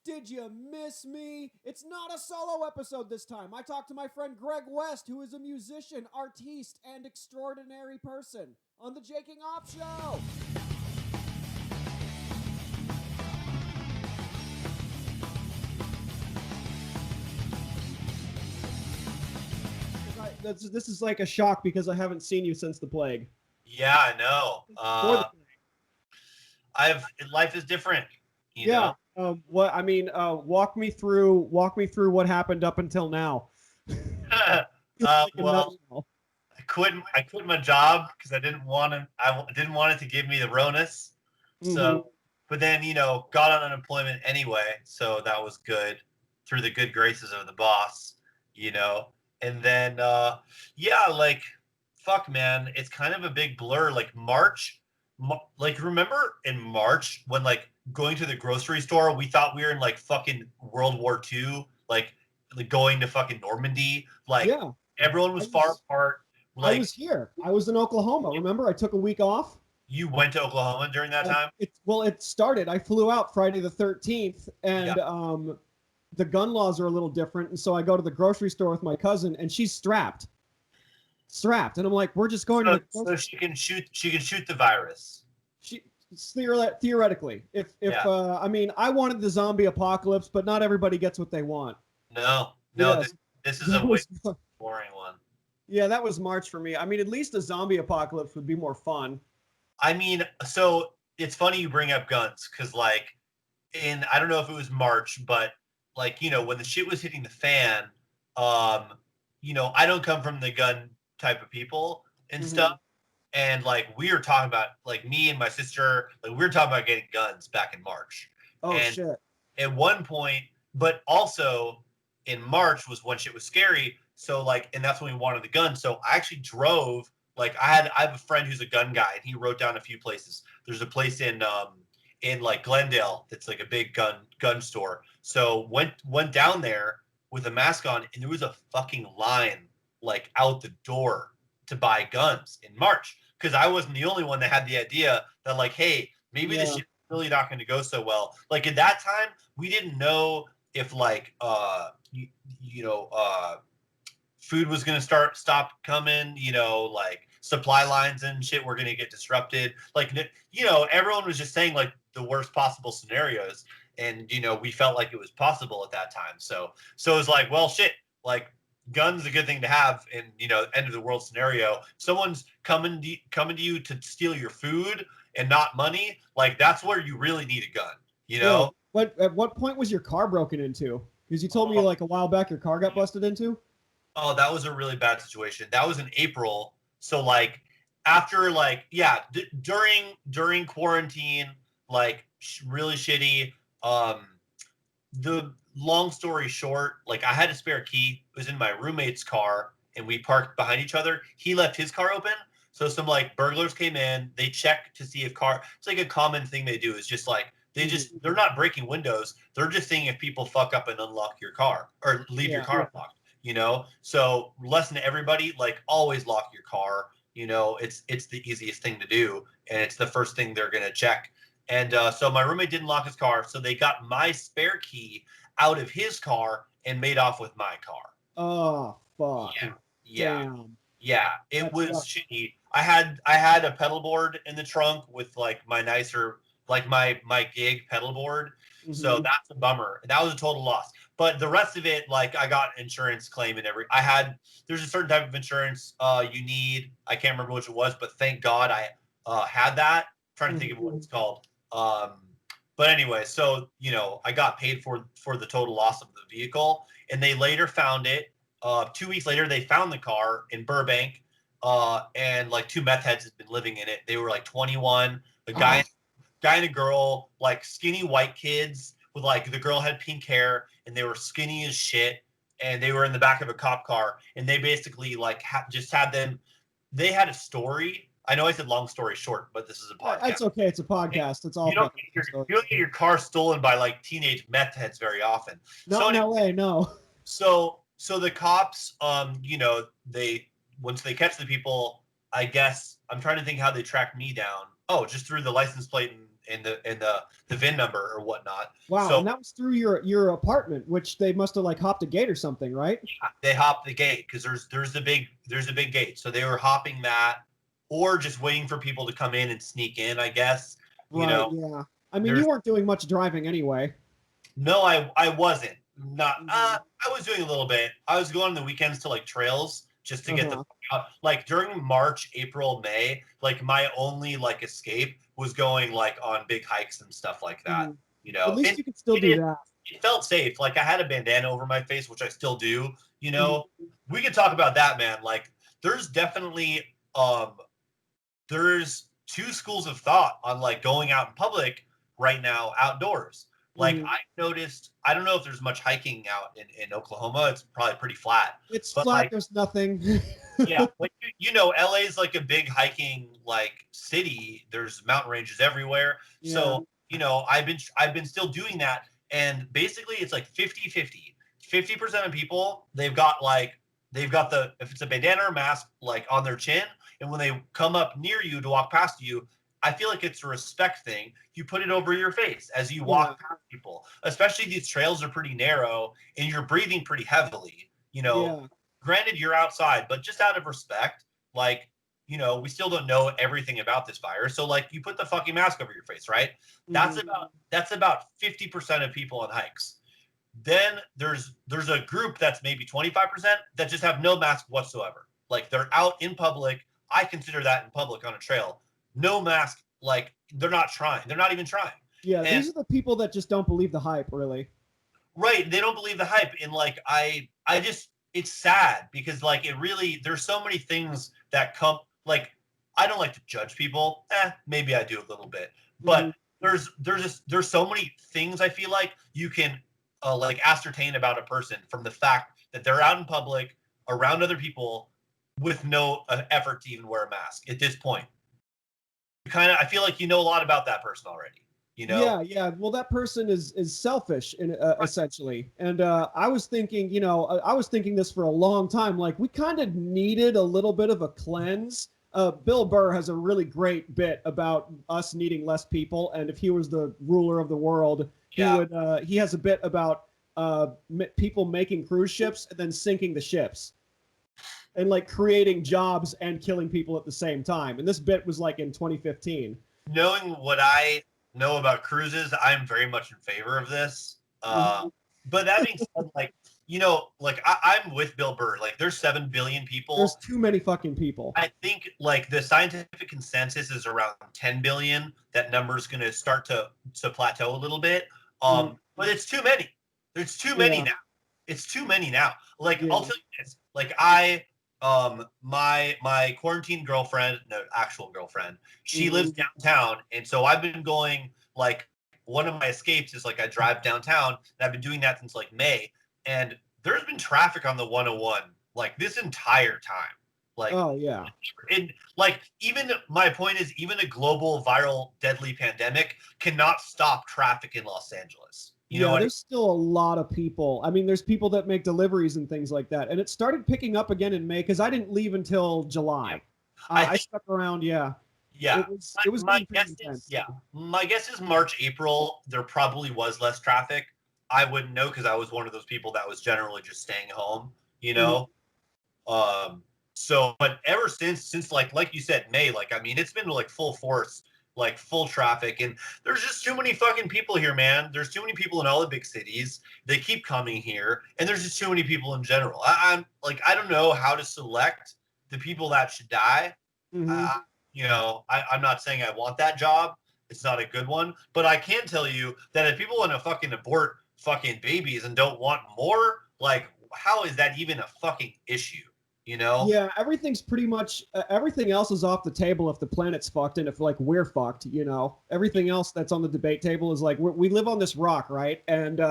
Did you miss me? It's not a solo episode this time. I talked to my friend Greg West, who is a musician, artiste, and extraordinary person on the Jaking Off Show. This is like a shock because I haven't seen you since the plague. Yeah, I know. Life is different. You know? Walk me through what happened up until now. Well, I quit my job because I didn't want it to give me the Ronus. So, but then got on unemployment anyway, so that was good through the good graces of the boss. And then fuck, man, it's kind of a big blur. Like March, remember in March when going to the grocery store, we thought we were in fucking World War II, like going to fucking Normandy. Everyone was far apart. I was here. I was in Oklahoma. Remember, I took a week off. You went to Oklahoma during that time? It started. I flew out Friday the 13th, and the gun laws are a little different, and so I go to the grocery store with my cousin, and she's strapped, and I'm like, we're just going to. So she can shoot the virus. Theoretically, I wanted the zombie apocalypse, but not everybody gets what they want. No, yes. This is a way boring one. Yeah, that was March for me. I mean, at least a zombie apocalypse would be more fun. I mean, so it's funny you bring up guns because, I don't know if it was March, but when the shit was hitting the fan, I don't come from the gun type of people and stuff. And we were talking about me and my sister, we were talking about getting guns back in March. Shit. At one point, but also in March was when shit was scary. So and that's when we wanted the gun. So I actually drove. I have a friend who's a gun guy, and he wrote down a few places. There's a place in Glendale that's a big gun store. So went down there with a mask on, and there was a fucking line out the door to buy guns in March, because I wasn't the only one that had the idea that hey, maybe this shit's really not going to go so well. At that time, we didn't know if food was going to stop coming, supply lines and shit were going to get disrupted. Everyone was just saying the worst possible scenarios. And, we felt like it was possible at that time. So it was well, shit, guns is a good thing to have in, end of the world scenario. Someone's coming to you to steal your food and not money. That's where you really need a gun, Yeah. At what point was your car broken into? Because you told me a while back your car got busted into. Oh, that was a really bad situation. That was in April. So after during quarantine, really shitty. The long story short, I had a spare key. It was in my roommate's car, and we parked behind each other. He left his car open. So some burglars came in. They checked to see if it's a common thing they do is just they're not breaking windows. They're just seeing if people fuck up and unlock your car or leave your car unlocked. So lesson to everybody, always lock your car. It's the easiest thing to do, and it's the first thing they're gonna check. And so my roommate didn't lock his car, so they got my spare key out of his car and made off with my car. Oh fuck! Yeah. Damn. Yeah. It was shitty. I had a pedal board in the trunk with my nicer my gig pedal board. So that's a bummer. That was a total loss. But the rest of it, I got insurance claim and there's a certain type of insurance you need. I can't remember which it was, but thank God I had that. I'm trying to think of what it's called. But anyway, so I got paid for the total loss of the vehicle, and they later found it. 2 weeks later, they found the car in Burbank, and 2 meth heads had been living in it. They were 21. A guy and a girl, skinny white kids with the girl had pink hair, and they were skinny as shit, and they were in the back of a cop car, and they basically just had them. They had a story. I know I said long story short, but this is a podcast. It's okay. It's a podcast. It's all. You don't get your car stolen by teenage meth heads very often. No, no way, no. So the cops, they once they catch the people, I guess I'm trying to think how they track me down. Oh, just through the license plate the VIN number or whatnot. Wow, So and that was through your apartment, which they must have like hopped a gate or something, right? they hopped the gate because there's a big gate. So they were hopping that, or just waiting for people to come in and sneak in, I guess. Right, yeah. I mean, there's you weren't doing much driving anyway. No, I wasn't. Not. Mhm. I was doing a little bit. I was going on the weekends to like trails just to get the Uh-huh. fuck out. Like during March, April, May, like my only like escape was going like on big hikes and stuff like that. Mhm. You At know, least and you could still it, do it, that. it felt safe. Like I had a bandana over my face, which I still do. You Mhm. know, we could talk about that, man. Like there's definitely there's two schools of thought on like going out in public right now outdoors. Like Mhm. I noticed, I don't know if there's much hiking out in Oklahoma. It's probably pretty flat. It's But flat, like, there's nothing. yeah, like you know, LA is like a big hiking like city. There's mountain ranges everywhere. Yeah. So, you know, I've been still doing that. And basically it's like 50-50. 50% of people, they've got the if it's a bandana or mask like on their chin, and when they come up near you to walk past you, I feel like it's a respect thing. You put it over your face as you Yeah. walk past people. Especially these trails are pretty narrow and you're breathing pretty heavily. You know, Yeah. granted you're outside, but just out of respect, like, you know, we still don't know everything about this virus. So like you put the fucking mask over your face, right? Mhm. That's about 50% of people on hikes. Then there's a group that's maybe 25% that just have no mask whatsoever. Like they're out in public. I consider that in public on a trail. No mask, like they're not trying. They're not even trying. Yeah, And these are the people that just don't believe the hype, really. right, they don't believe the hype. And like I just it's sad because like it really there's so many things that come like I don't like to judge people. Maybe I do a little bit. Mhm. But there's so many things I feel like you can like ascertain about a person from the fact that they're out in public around other people with no effort to even wear a mask at this point. You kind of I feel like you know a lot about that person already, you know? Yeah, yeah. Well, that person is selfish in essentially. And I was thinking, I was thinking this for a long time. Like we kind of needed a little bit of a cleanse. Bill Burr has a really great bit about us needing less people, and if he was the ruler of the world, he Yeah. would. He has a bit about people making cruise ships and then sinking the ships, and like creating jobs and killing people at the same time. And this bit was like in 2015. Knowing what I know about cruises, I'm very much in favor of this. Mhm. But that being said, like, you know, like I'm with Bill Burr. Like, there's 7 billion There's people. too many fucking people. I think like the scientific consensus is around 10 billion. That number is going to start to plateau a little bit. Mhm. But it's too many. There's too many Yeah, now. It's too many now. Like I'll yeah. tell you this. Like my quarantine girlfriend, no, actual girlfriend, she lives Mhm. downtown, and so I've been going like one of my escapes is like I drive downtown, and I've been doing that since like May, and there's been traffic on the 101 like this entire time. Like Oh yeah. and like even my point is even a global viral deadly pandemic cannot stop traffic in Los Angeles. You know Yeah, what I mean? there's still a lot of people. I mean, there's people that make deliveries and things like that. And it started picking up again in May because I didn't leave until Yeah. July. I I think stuck around, yeah. yeah. It was My getting pretty guess is intense. yeah. My guess is March, April, there probably was less traffic. I wouldn't know because I was one of those people that was generally just staying home, you Mhm. know. Um, so, but ever since like you said, May, like I mean, it's been like full force, like full traffic, and there's just too many fucking people here, man. There's too many people in all the big cities. They keep coming here, and there's just too many people in general. I'm like, I don't know how to select the people that should die. Mhm. Uh, you know, I'm not saying I want that job. It's not a good one, but I can tell you that if people want to fucking abort fucking babies and don't want more, like, how is that even a fucking issue? You know? Yeah, everything's pretty much everything else is off the table if the planet's fucked and if like we're fucked. Everything else that's on the debate table is like we live on this rock, right? And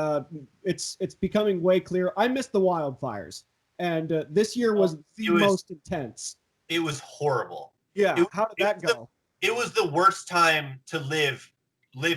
it's becoming way clear. I missed the wildfires, and this year was It the was most intense. it was horrible. Yeah, It how did it that was the go? it was the worst time to live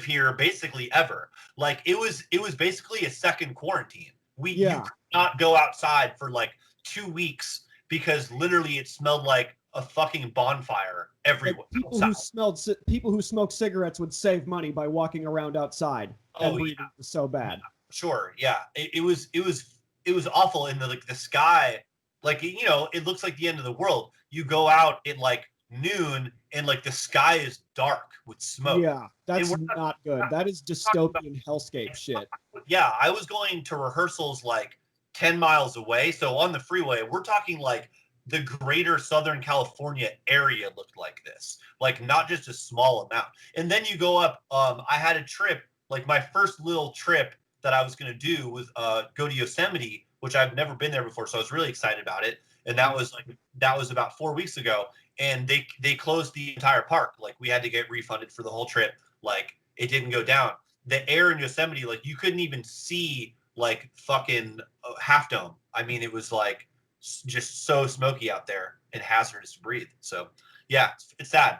here basically ever. Like it was basically a second quarantine. You Yeah. could not go outside for like 2 weeks because literally it smelled like a fucking bonfire everywhere. People who smoke cigarettes would save money by walking around outside and breathing was so bad. Sure, yeah. It was awful in the sky. Like, you know, it looks like the end of the world. You go out at like noon and like the sky is dark with smoke. Yeah, that's not good. That is dystopian hellscape shit. Yeah, I was going to rehearsals like 10 miles away. So on the freeway, we're talking like the greater Southern California area looked like this, like not just a small amount. And then you go up. I had a trip, like my first little trip that I was going to do was go to Yosemite, which I've never been there before. So I was really excited about it. And that was about 4 weeks ago. And they closed the entire park. Like we had to get refunded for the whole trip. Like it didn't go down. The air in Yosemite, like you couldn't even see like fucking Half Dome. I mean, it was like just so smoky out there and hazardous to breathe. So yeah, it's sad.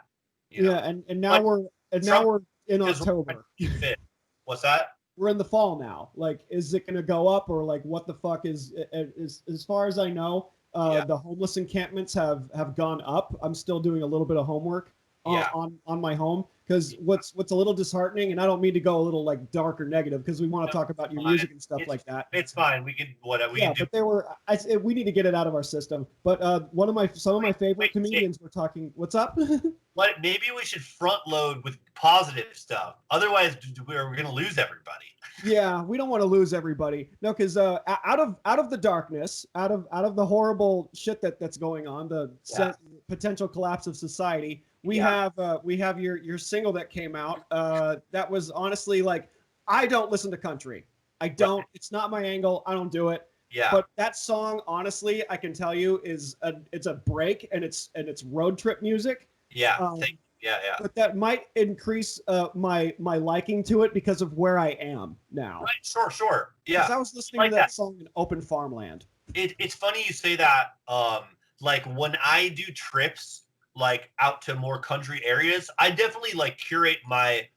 Yeah, and now like, we're in October. What's that? We're in the fall now. Like, is it gonna go up or like what the fuck is as far as I know, the homeless encampments have gone up. I'm still doing a little bit of homework on my home. Because what's a little disheartening, and I don't mean to go a little like dark or negative, because we want to talk about your music and stuff like that. It's fine. We can whatever. We can do. But we need to get it out of our system. But some of my favorite comedians were talking. What's up? Maybe we should front load with positive stuff. Otherwise, we're going to lose everybody. Yeah, we don't want to lose everybody. No, because out of the darkness, out of the horrible shit that's going on, the potential collapse of society. We have your single that came out. That was honestly like, I don't listen to country. I don't. Right. It's not my angle. I don't do it. Yeah. But that song, honestly, I can tell you it's a break and it's road trip music. Yeah. Yeah. But that might increase my liking to it because of where I am now. Right. Sure. Yeah. Because I was listening to that song in open farmland. It's funny you say that. Like when I do trips, like out to more country areas, I definitely like curate my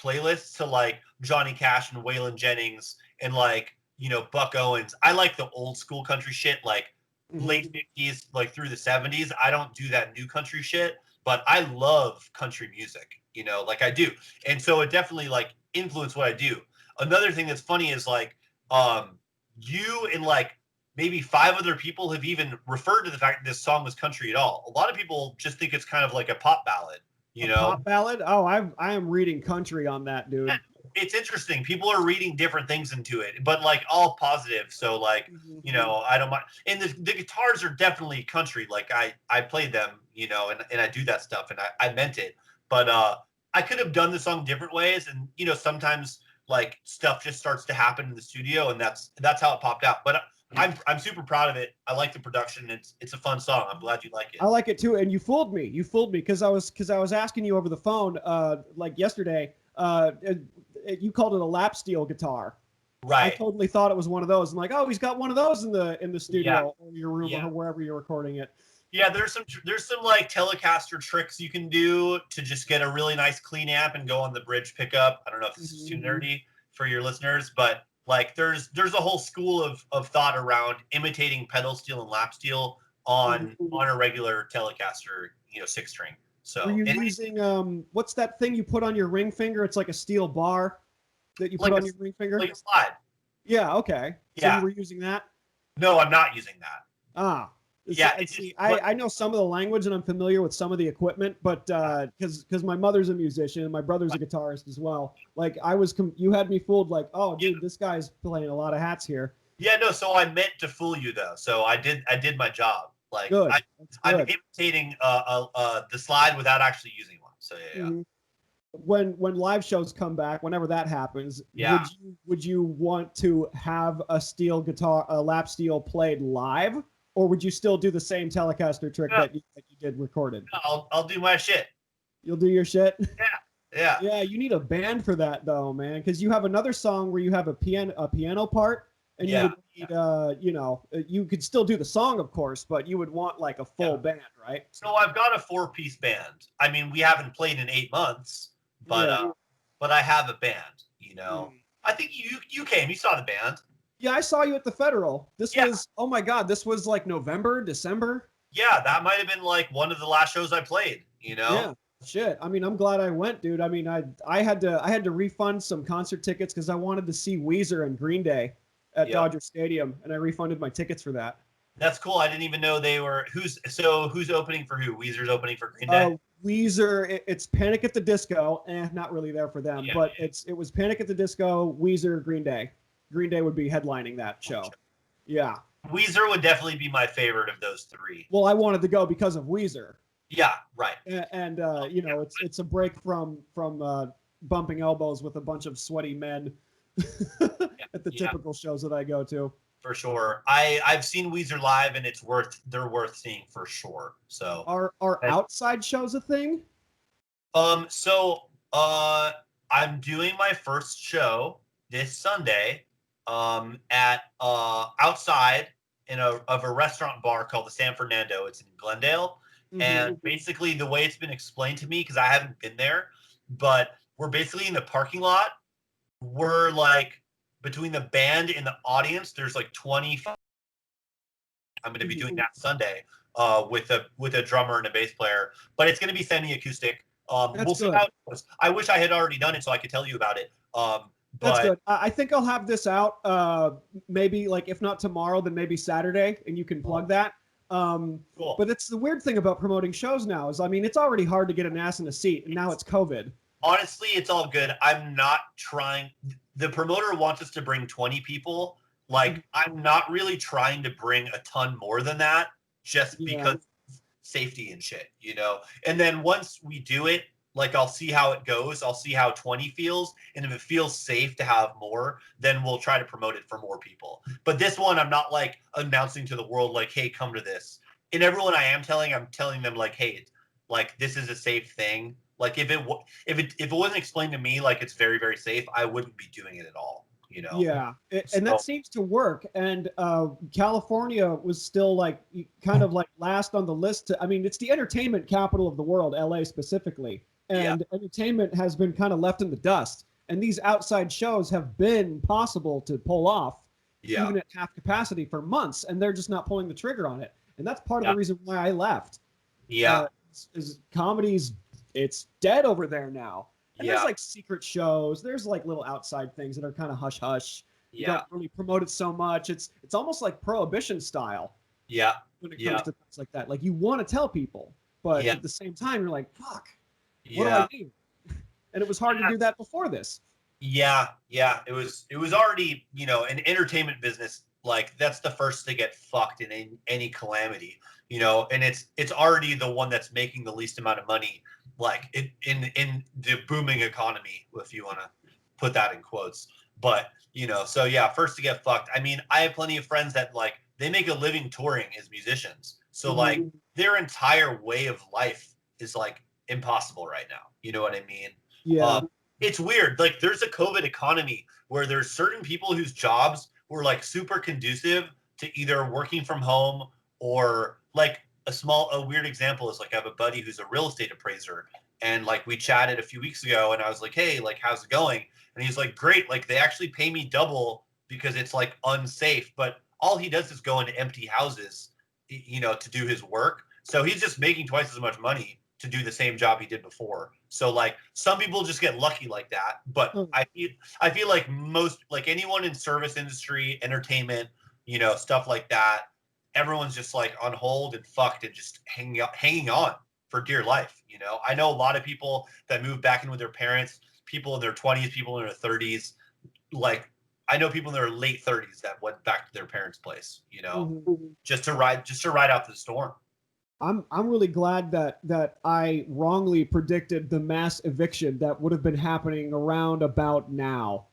playlists to like Johnny Cash and Waylon Jennings and like, you know, Buck Owens. I like the old school country shit, like late 50s, like through the 70s. I don't do that new country shit, but I love country music, you know, like I do. And so it definitely like influenced what I do. Another thing that's funny is like, you and like maybe 5 other people have even referred to the fact that this song was country at all. A lot of people just think it's kind of like a pop ballad, you know? Pop ballad? Oh, I am reading country on that, dude. It's interesting. People are reading different things into it, but like all positive. So like, you know, I don't mind. And the guitars are definitely country. Like I played them, you know, and I do that stuff and I meant it. But I could have done the song different ways. And, you know, sometimes like stuff just starts to happen in the studio and that's how it popped out. But I'm super proud of it. I like the production. It's a fun song. I'm glad you like it. I like it too. And you fooled me. You fooled me because I was asking you over the phone like yesterday. You called it a lap steel guitar. Right. I totally thought it was one of those. I'm like, oh, he's got one of those in the studio or your room or wherever you're recording it. Yeah, there's some like Telecaster tricks you can do to just get a really nice clean amp and go on the bridge pickup. I don't know if this is too nerdy for your listeners, but like there's a whole school of thought around imitating pedal steel and lap steel on a regular Telecaster, you know, 6-string. So were you using what's that thing you put on your ring finger? It's like a steel bar that you put on your ring finger? Like a slide. Yeah, okay. So you were using that? No, I'm not using that. Ah. Yeah, I know some of the language and I'm familiar with some of the equipment, but because my mother's a musician and my brother's a guitarist as well. Like you had me fooled. Like, oh, dude, this guy's playing a lot of hats here. Yeah, no. So I meant to fool you though. So I did my job. Like I'm imitating the slide without actually using one. So yeah. When live shows come back, whenever that happens, would you want to have a lap steel played live? Or would you still do the same Telecaster trick that you did recorded? I'll do my shit. You'll do your shit? Yeah. Yeah, you need a band for that though, man, because you have another song where you have a piano part, and you would need, you know, you could still do the song, of course, but you would want like a full band, right? So I've got a 4-piece band. I mean, we haven't played in 8 months, but I have a band. You know, I think you came, you saw the band. Yeah, I saw you at the Federal. This was, oh my God, this was like November, December. Yeah, that might have been like one of the last shows I played. You know. Yeah. Shit. I mean, I'm glad I went, dude. I mean, I had to refund some concert tickets because I wanted to see Weezer and Green Day at Yep. Dodger Stadium, and I refunded my tickets for that. That's cool. I didn't even know they were. Who's opening for who? Weezer's opening for Green Day. Weezer, it's Panic at the Disco. Not really there for them, Yeah, but yeah. it was Panic at the Disco, Weezer, Green Day. Green Day would be headlining that show. Yeah. Weezer would definitely be my favorite of those three. Well, I wanted to go because of Weezer. Yeah, right. And you know, it's a break from bumping elbows with a bunch of sweaty men at the typical shows that I go to. For sure. I've seen Weezer live, and they're worth seeing for sure. So are outside shows a thing? So I'm doing my first show this Sunday at outside of a restaurant bar called the San Fernando. It's in Glendale. Mm-hmm. And basically the way it's been explained to me, because I haven't been there, but we're basically in the parking lot. We're like between the band and the audience, there's like 25. I'm going to be doing that Sunday with a drummer and a bass player, but it's going to be semi-acoustic. We'll see how it goes. I wish I had already done it so I could tell you about it. That's good. I think I'll have this out maybe like if not tomorrow, then maybe Saturday, and you can plug that. Cool. But it's the weird thing about promoting shows now is, I mean, it's already hard to get an ass in a seat, and now it's COVID. Honestly, it's all good. I'm not trying. The promoter wants us to bring 20 people. Like, I'm not really trying to bring a ton more than that, just because safety and shit, you know? And then once we do it, like, I'll see how it goes. I'll see how 20 feels. And if it feels safe to have more, then we'll try to promote it for more people. But this one, I'm not like announcing to the world, like, hey, come to this. And everyone I'm telling them like, hey, like, this is a safe thing. Like, if it wasn't explained to me like it's very, very safe, I wouldn't be doing it at all. You know? Yeah, and that seems to work. And California was still like kind of like last on the list. I mean, it's the entertainment capital of the world, LA specifically, and entertainment has been kind of left in the dust. And these outside shows have been possible to pull off, even at half capacity for months, and they're just not pulling the trigger on it. And that's part of the reason why I left. Yeah, is comedy's it's dead over there now. And there's like secret shows. There's like little outside things that are kind of hush hush. You don't really promote it so much. It's almost like Prohibition style. Yeah. When it comes to things like that, like you want to tell people, but at the same time you're like, fuck. What do I do? And it was hard to do that before this. Yeah. It was already, you know, an entertainment business. Like, that's the first to get fucked in any calamity, you know, and it's already the one that's making the least amount of money, like in the booming economy, if you want to put that in quotes. But, you know, so yeah, first to get fucked. I mean, I have plenty of friends that like they make a living touring as musicians. So like their entire way of life is like impossible right now. You know what I mean? Yeah. It's weird. Like, there's a COVID economy where there's certain people whose jobs were like super conducive to either working from home or like a weird example is like I have a buddy who's a real estate appraiser, and like we chatted a few weeks ago and I was like, hey, like, how's it going? And he's like, great. Like, they actually pay me double because it's like unsafe, but all he does is go into empty houses, you know, to do his work. So he's just making twice as much money to do the same job he did before. So like some people just get lucky like that, but I feel like most, like anyone in service industry, entertainment, you know, stuff like that, everyone's just like on hold and fucked and just hanging on for dear life. You know, I know a lot of people that moved back in with their parents, people in their 20s, people in their 30s. Like, I know people in their late 30s that went back to their parents' place, you know, just to ride out the storm. I'm really glad that I wrongly predicted the mass eviction that would have been happening around about now.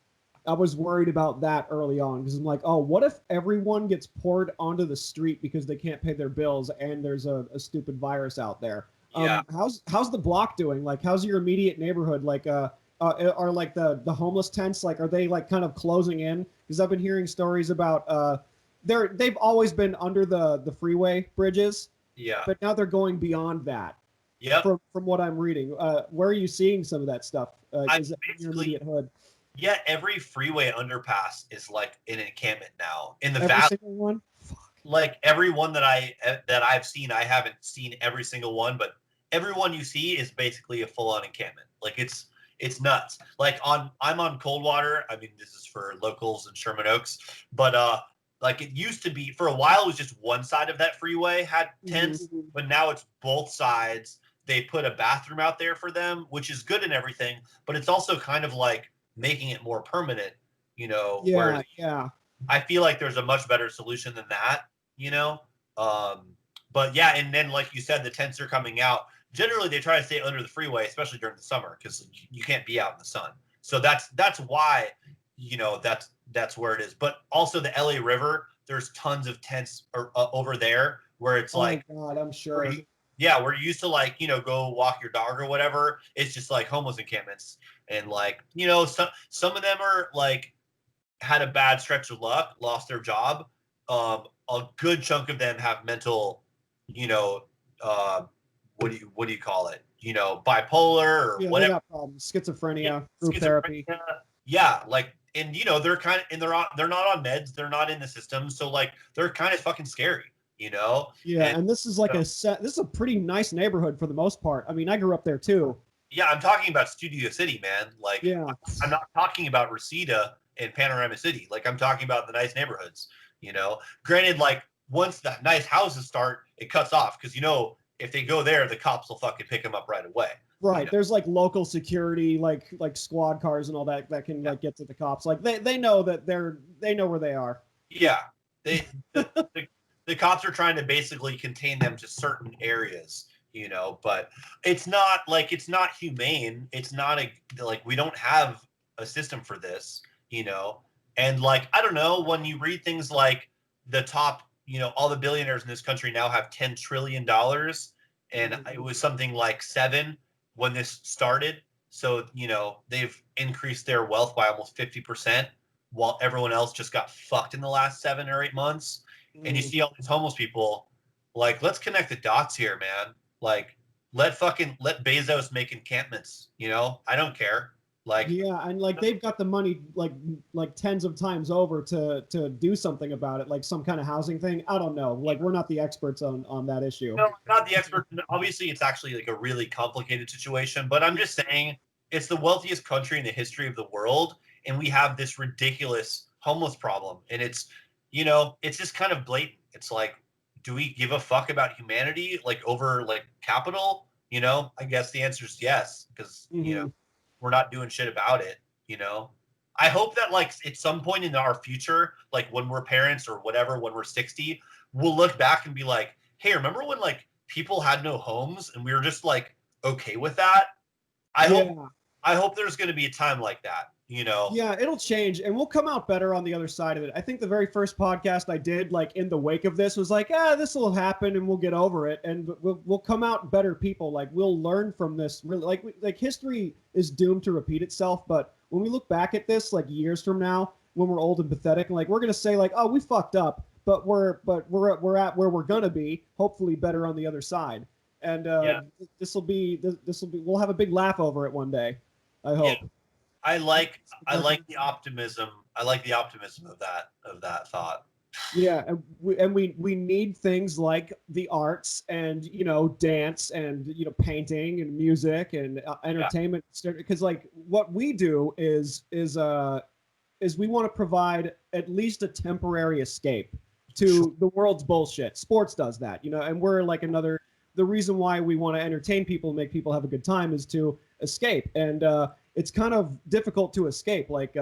I was worried about that early on because I'm like, oh, what if everyone gets poured onto the street because they can't pay their bills and there's a stupid virus out there? How's the block doing? Like, how's your immediate neighborhood? Like, are like the homeless tents, like, are they like kind of closing in? Because I've been hearing stories about they've always been under the freeway bridges. Yeah. But now they're going beyond that. Yeah. From what I'm reading, where are you seeing some of that stuff? Is it in your immediate hood? Yeah, every freeway underpass is like an encampment now. In the every single one. Fuck. like everyone that I've seen, I haven't seen every single one, but everyone you see is basically a full-on encampment. Like it's nuts. Like I'm on Coldwater. I mean, this is for locals in Sherman Oaks, but like it used to be for a while. It was just one side of that freeway had tents, Mm-hmm. but now it's both sides. They put a bathroom out there for them, which is good and everything, but it's also kind of like making it more permanent. Yeah, Whereas yeah. I feel like there's a much better solution than that, you know? Um, but yeah, and then like you said, the tents are coming out. Generally, they try to stay under the freeway, especially during the summer, because you can't be out in the sun. So that's why, that's where it is. But also the LA River, there's tons of tents over there where it's Oh like, God, I'm where sure. you, yeah, where you used to like, go walk your dog or whatever. It's just like homeless encampments, and like, some of them are like had a bad stretch of luck, lost their job. A good chunk of them have mental, you know, uh, what do you call it? Bipolar or Yeah, they whatever. got problems. Schizophrenia, group therapy. Schizophrenia. Yeah, like, and they're kind of, and they're not on meds, they're not in the system, so like they're kind of fucking scary, Yeah, and and this is like uh, this is a pretty nice neighborhood for the most part. I mean, I grew up there too. yeah, I'm talking about Studio City, man. Like, Yeah. I'm not talking about Reseda and Panorama City. Like, I'm talking about the nice neighborhoods. Granted, like once the nice houses start, it cuts off because if they go there, the cops will fucking pick them up right away. Right. There's like local security, like squad cars and all that can Yeah, like get to the cops. Like they know that they know where they are. yeah. They the cops are trying to basically contain them to certain areas. But it's not humane. It's not like we don't have a system for this. And like I don't know, when you read things like the top, all the billionaires in this country now have $10 trillion, and it was something like 7 when this started. So they've increased their wealth by almost 50%, while everyone else just got fucked in the last 7 or 8 months. And you Mm. see all these homeless people. Like, let's connect the dots here, man. Like, let Bezos make encampments. I don't care. Like, Yeah, and like they've got the money like tens of times over to do something about it, like some kind of housing thing. I don't know. Like we're not the experts on that issue. no, I'm not the expert. Obviously, it's actually like a really complicated situation, but I'm just saying it's the wealthiest country in the history of the world, and we have this ridiculous homeless problem, and it's just kind of blatant. It's like, do we give a fuck about humanity like over like capital? I guess the answer is yes, because Hmm. we're not doing shit about it. I hope that like at some point in our future, like when we're parents or whatever, when we're 60, we'll look back and be like, hey, remember when like people had no homes and we were just like okay with that? I hope Yeah. I hope there's going to be a time like that. Yeah, it'll change and we'll come out better on the other side of it. I think the very first podcast I did, like in the wake of this, was like, this will happen and we'll get over it and we'll come out better people. Like we'll learn from this. Really, like history is doomed to repeat itself. But when we look back at this, like years from now, when we're old and pathetic, and like we're gonna say like, oh, we fucked up, but we're at where we're gonna be, hopefully better on the other side. And Yeah. this will be we'll have a big laugh over it one day. I Yeah. hope. I like the optimism. I like the optimism of that thought. Yeah, and we need things like the arts and dance and painting and music and Yeah. entertainment, because like what we do is we want to provide at least a temporary escape Sure. to the world's bullshit. Sports does that, and we're like another. The reason why we want to entertain people and make people have a good time is to escape, and it's kind of difficult to escape. Like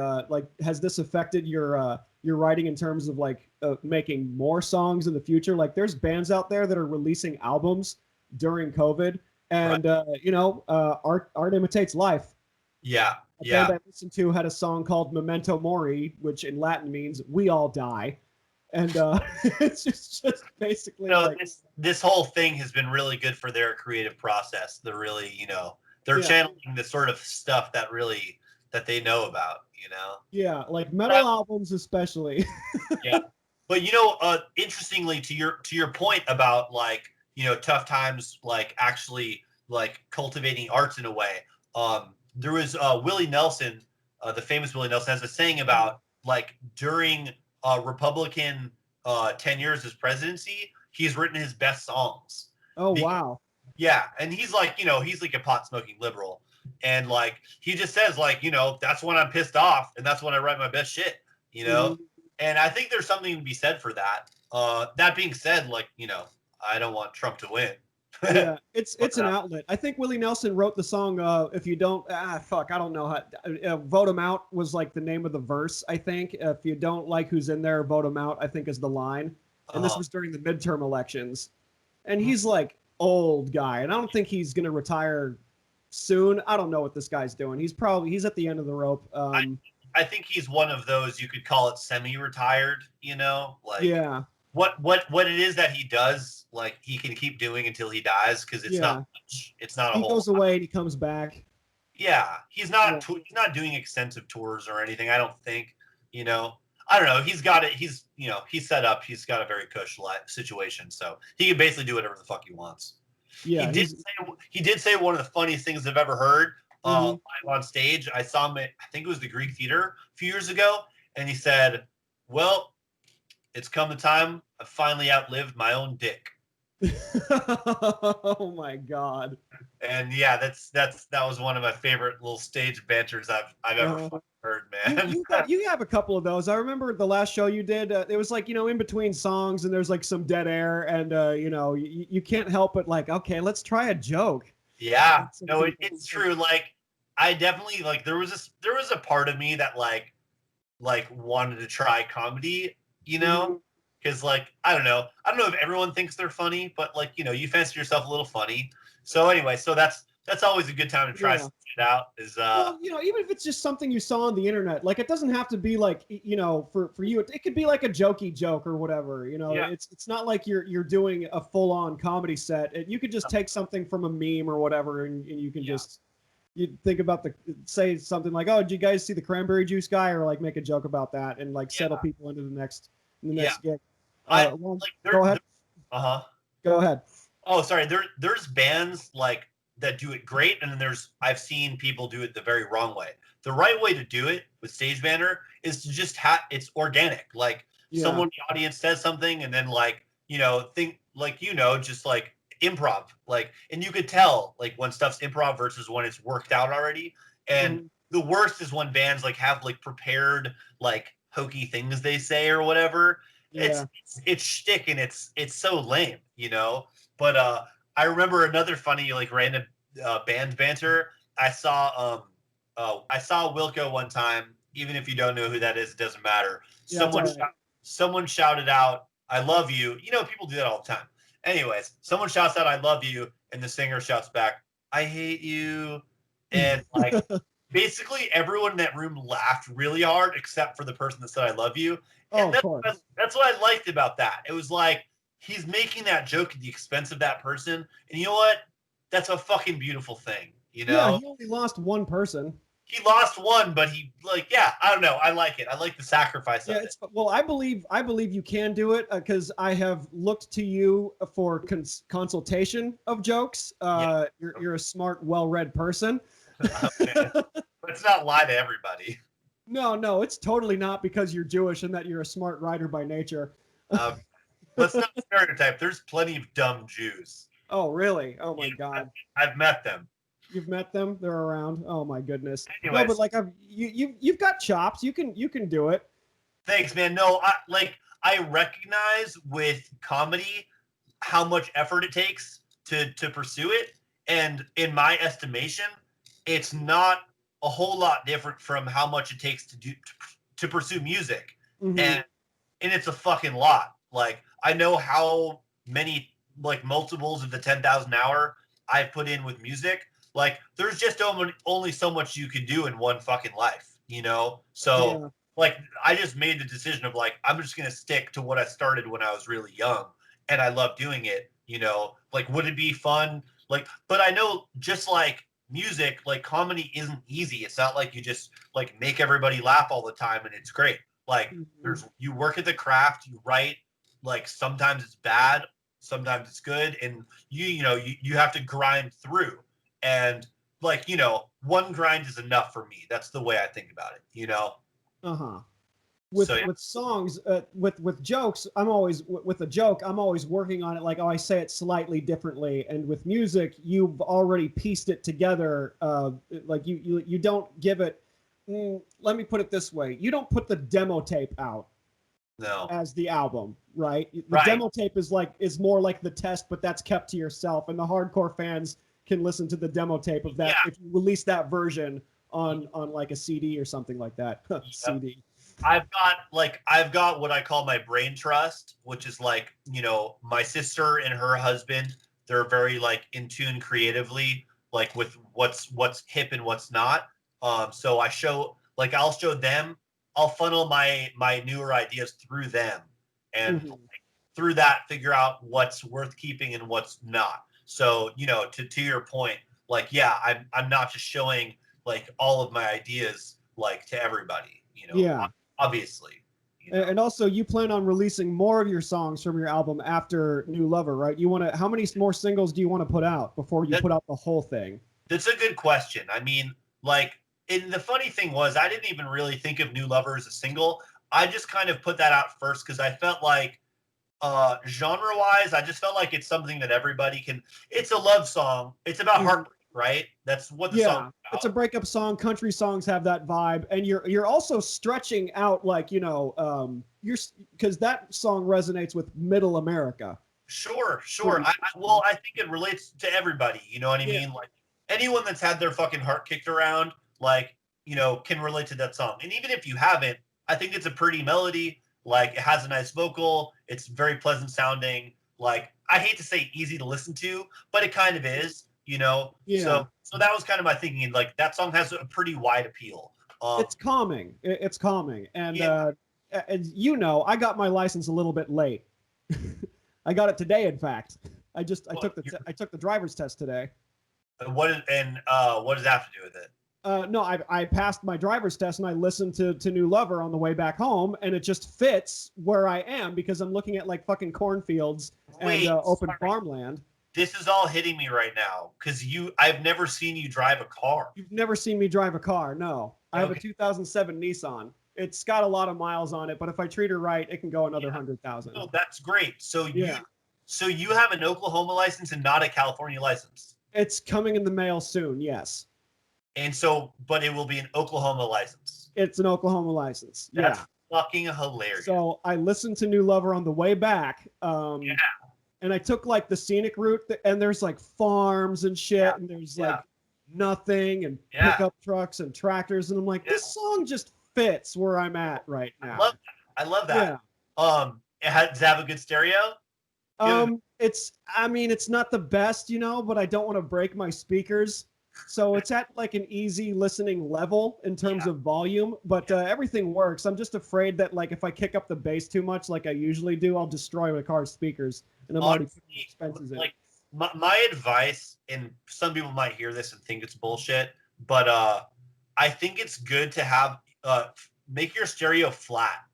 has this affected your writing in terms of like making more songs in the future? Like there's bands out there that are releasing albums during COVID, Right. and art imitates life. Yeah. A band Yeah. I listened to had a song called Memento Mori, which in Latin means "we all die," and it's just basically like, This whole thing has been really good for their creative process. They're really, they're yeah, channeling the sort of stuff that they know about. yeah, like But metal albums especially. yeah. But interestingly, to your point about like tough times, like actually like cultivating arts in a way. There was Willie Nelson, the famous Willie Nelson, has a saying about like during Republican 10 years as presidency, he's written his best songs. Oh, wow. Yeah, and he's like, he's like a pot smoking liberal, and like he just says like, that's when I'm pissed off, and that's when I write my best shit, Mhm. and I think there's something to be said for that. That being said, like, I don't want Trump to win. Yeah, it's an outlet. I think Willie Nelson wrote the song. If you don't, fuck, I don't know how. Vote him out was like the name of the verse. I think if you don't like who's in there, vote him out. I think is the line. And this was during the midterm elections, and he's like old guy, and I don't think he's gonna retire soon. I don't know what this guy's doing. He's at the end of the rope. I think he's one of those, you could call it semi-retired. Like Yeah, what it is that he does, like he can keep doing until he dies, because it's not much. It's not a he whole goes away and he comes back. Yeah, he's not doing extensive tours or anything, I don't think. I don't know. He's got it. He's set up. He's got a very cush life situation, so he can basically do whatever the fuck he wants. Yeah, he did say one of the funniest things I've ever heard Mhm. live on stage. I saw him at, I think it was the Greek Theater a few years ago, and he said, "Well, it's come the time I finally outlived my own dick." Oh my God. And yeah, that was one of my favorite little stage banters I've ever fucking heard, man. You have a couple of those. I remember the last show you did. It was like, in between songs, and there's like some dead air, and you can't help but like, okay, let's try a joke. Yeah, no, it's true. Like, I definitely, like, there was a part of me that like wanted to try comedy, because like I don't know if everyone thinks they're funny, but like you fancy yourself a little funny. So anyway, so that's always a good time to try some shit out. Well, even if it's just something you saw on the internet, like it doesn't have to be like for you, it could be like a jokey joke or whatever. It's not like you're doing a full on comedy set. You could just take something from a meme or whatever, and you can just you think about say something like, oh, did you guys see the cranberry juice guy, or like make a joke about that and like settle people into the next gig. Go ahead. Go ahead. Oh, sorry. There's bands like that do it great, and then I've seen people do it the very wrong way. The right way to do it with stage banter is to just it's organic. Like someone in the audience says something, and then like think like just like improv, like, and you could tell like when stuff's improv versus when it's worked out already. And the worst is when bands like have like prepared like hokey things they say or whatever. It's shtick, and it's so lame, But I remember another funny like random band banter. I saw Wilco one time. Even if you don't know who that is, it doesn't matter. Someone shouted out, "I love you." People do that all the time. Anyways, someone shouts out, "I love you," and the singer shouts back, "I hate you." And like basically everyone in that room laughed really hard except for the person that said, "I love you." And that's what I liked about that. It was like he's making that joke at the expense of that person. And you know what? That's a fucking beautiful thing. Yeah, he only lost one person. He lost one, but he I don't know. I like it. I like the sacrifice of it. Well, I believe you can do it because I have looked to you for consultation of jokes. You're a smart, well-read person. Let's not lie to everybody. No, it's totally not because you're Jewish and that you're a smart writer by nature. Let's not stereotype. There's plenty of dumb Jews. Oh, really? Oh my God. I've met them. You've met them? They're around. Oh my goodness. Anyways, no, but like you've got chops. You can do it. Thanks, man. No, I recognize with comedy how much effort it takes to pursue it, and in my estimation, it's not a whole lot different from how much it takes to pursue music. And it's a fucking lot. Like I know how many like multiples of the 10,000 hour I've put in with music. Like there's just only so much you can do in one fucking life, So like I just made the decision of like I'm just gonna stick to what I started when I was really young, and I love doing it. Like would it be fun? Like, but I know just like music, like comedy isn't easy. It's not like you just like make everybody laugh all the time and it's great. Like you work at the craft, you write, like sometimes it's bad, sometimes it's good, and you have to grind through. And like, one grind is enough for me. That's the way I think about it, with So yeah. with songs, with jokes, I'm always with a joke, I'm always working on it. Like, oh, I say it slightly differently. And with music, you've already pieced it together. Like you don't give it. Let me put it this way: you don't put the demo tape out No. as the album, right? The Right. demo tape is more like the test, but that's kept to yourself, and the hardcore fans can listen to the demo tape of that if you release that version on like a CD or something like that. CD. I've got what I call my brain trust, which is like, my sister and her husband, they're very like in tune creatively, like with what's hip and what's not. So I'll show them, I'll funnel my newer ideas through them, and through that figure out what's worth keeping and what's not. So, to your point, like, yeah, I'm not just showing like all of my ideas like to everybody, Yeah. obviously. And also, you plan on releasing more of your songs from your album after New Lover, right? You want to? How many more singles do you want to put out before you put out the whole thing? That's a good question. I mean, like, and the funny thing was, I didn't even really think of New Lover as a single. I just kind of put that out first because I felt like, genre wise, I just felt like it's something that everybody can. It's a love song. It's about heartbreak, right? That's what the song. It's a breakup song. Country songs have that vibe, and you're also stretching out, like, you're because that song resonates with Middle America. Sure. I think it relates to everybody. You know what I mean? Like, anyone that's had their fucking heart kicked around, like, can relate to that song. And even if you haven't, I think it's a pretty melody. Like, it has a nice vocal. It's very pleasant sounding. Like, I hate to say easy to listen to, but it kind of is. Yeah. So that was kind of my thinking. Like, that song has a pretty wide appeal. It's calming. It's calming, and I got my license a little bit late. I got it today, in fact. I took the driver's test today. What does that have to do with it? No, I passed my driver's test, and I listened to New Lover on the way back home, and it just fits where I am because I'm looking at like fucking cornfields and open farmland. This is all hitting me right now because I've never seen you drive a car. You've never seen me drive a car, no. I have a 2007 Nissan. It's got a lot of miles on it, but if I treat her right, it can go another 100,000. Oh, that's great. So you have an Oklahoma license and not a California license. It's coming in the mail soon, yes. And so, but it will be an Oklahoma license. It's an Oklahoma license. That's fucking hilarious. So I listened to New Lover on the way back. And I took like the scenic route, and there's like farms and shit, and there's like nothing and pickup trucks and tractors, and I'm like, this song just fits where I'm at right now. I love that. Does it have a good stereo? It's not the best, but I don't want to break my speakers. So it's at like an easy listening level in terms of volume, but everything works. I'm just afraid that like if I kick up the bass too much, like I usually do, I'll destroy my car's speakers, and I'm already putting expenses in. Like my advice, and some people might hear this and think it's bullshit, but I think it's good to have make your stereo flat.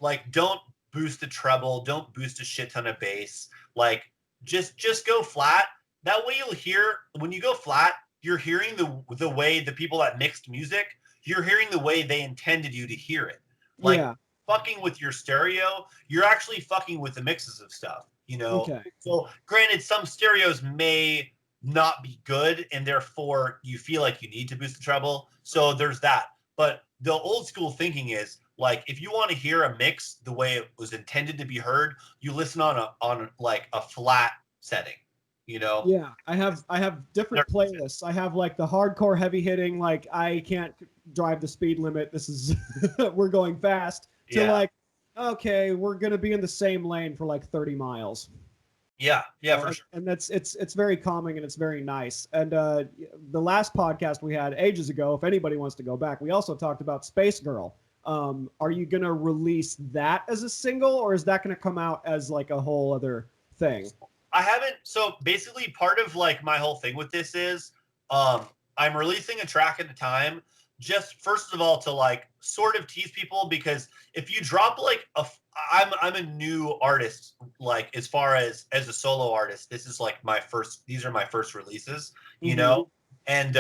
Like, don't boost the treble, don't boost a shit ton of bass. Like, just go flat. That way you'll hear, when you go flat, you're hearing the way the people that mixed music, you're hearing the way they intended you to hear it. Like, fucking with your stereo, you're actually fucking with the mixes of stuff, Okay. So granted, some stereos may not be good, and therefore you feel like you need to boost the treble. So there's that. But the old school thinking is, like, if you want to hear a mix the way it was intended to be heard, you listen on like a flat setting. Yeah, I have different playlists. I have like the hardcore heavy hitting, like I can't drive the speed limit, this is we're going fast, to like, okay, we're gonna be in the same lane for like 30 miles. For sure. And it's very calming, and it's very nice. And the last podcast we had ages ago, if anybody wants to go back, we also talked about Space Girl. Are you gonna release that as a single, or is that gonna come out as like a whole other thing? I haven't. So basically, part of like my whole thing with this is I'm releasing a track at a time, just first of all to like sort of tease people, because if you drop like I'm a new artist, like as far as a solo artist, this is like these are my first releases, and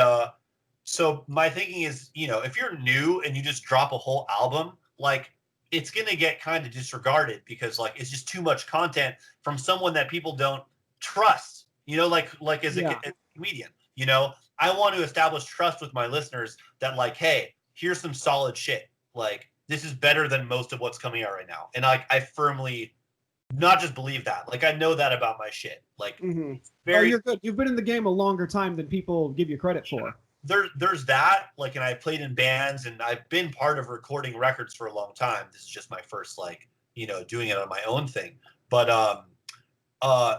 so my thinking is, if you're new and you just drop a whole album, like it's gonna get kind of disregarded because like it's just too much content from someone that people don't trust. You know, like as a comedian, you know, I want to establish trust with my listeners that like, hey, here's some solid shit. Like this is better than most of what's coming out right now. And I firmly not just believe that. Like I know that about my shit. Like you're good. You've been in the game a longer time than people give you credit for. There's that. Like, and I played in bands and I've been part of recording records for a long time. This is just my first like, you know, doing it on my own thing. But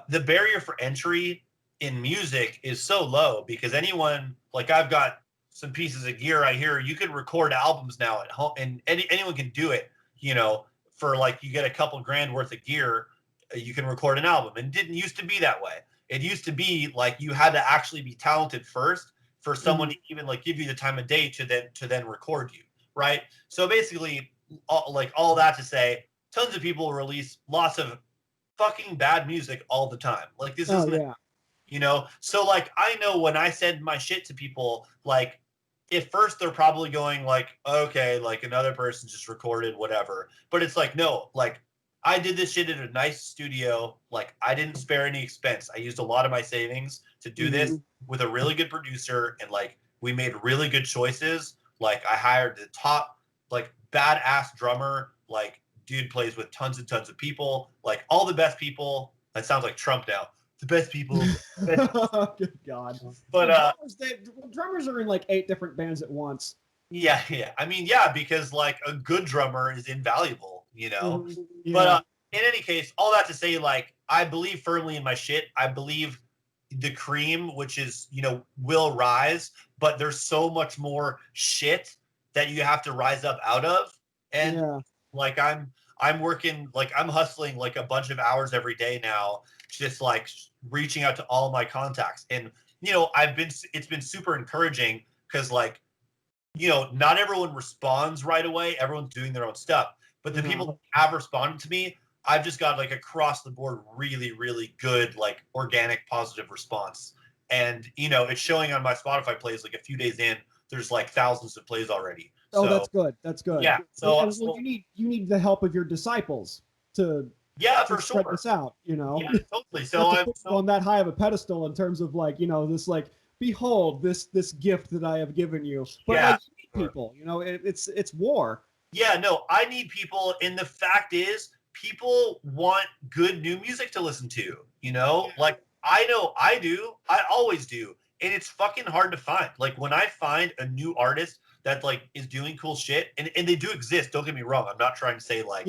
the barrier for entry in music is so low because anyone, like I've got some pieces of gear right here. You can record albums now at home and anyone can do it, you know, for like you get a couple grand worth of gear, you can record an album. And it didn't used to be that way. It used to be like you had to actually be talented first for someone to even like give you the time of day to then record you, right? So basically, all that to say, tons of people release lots of fucking bad music all the time. Like this isn't, you know. So like I know when I send my shit to people, like at first they're probably going like, okay, like another person just recorded whatever, but it's like no, like I did this shit in a nice studio. Like I didn't spare any expense. I used a lot of my savings to do this with a really good producer, and like we made really good choices. Like I hired the top like badass drummer. Like dude plays with tons and tons of people. Like all the best people. That sounds like Trump now. The best people. Good God. But drummers are in like 8 different bands at once. Yeah. I mean, yeah, because like a good drummer is invaluable, you know. Yeah. But in any case, all that to say, like I believe firmly in my shit. I believe the cream, which is, you know, will rise, but there's so much more shit that you have to rise up out of. And like I'm working, like I'm hustling like a bunch of hours every day now, just like reaching out to all my contacts. And you know, it's been super encouraging because like, you know, not everyone responds right away. Everyone's doing their own stuff, but the people that have responded to me, I've just got like across the board really, really good, like organic, positive response. And, you know, it's showing on my Spotify plays like a few days in, there's like thousands of plays already. Oh, that's good. That's good. Yeah. So you need the help of your disciples to for spread sure this out, you know. Yeah, totally. So I'm on that high of a pedestal in terms of like, you know, this like, behold this gift that I have given you. But like, people, you know, it's war. Yeah, no, I need people, and the fact is people want good new music to listen to, you know? Like I know I do. I always do. And it's fucking hard to find. Like when I find a new artist that like is doing cool shit, and they do exist, don't get me wrong. I'm not trying to say like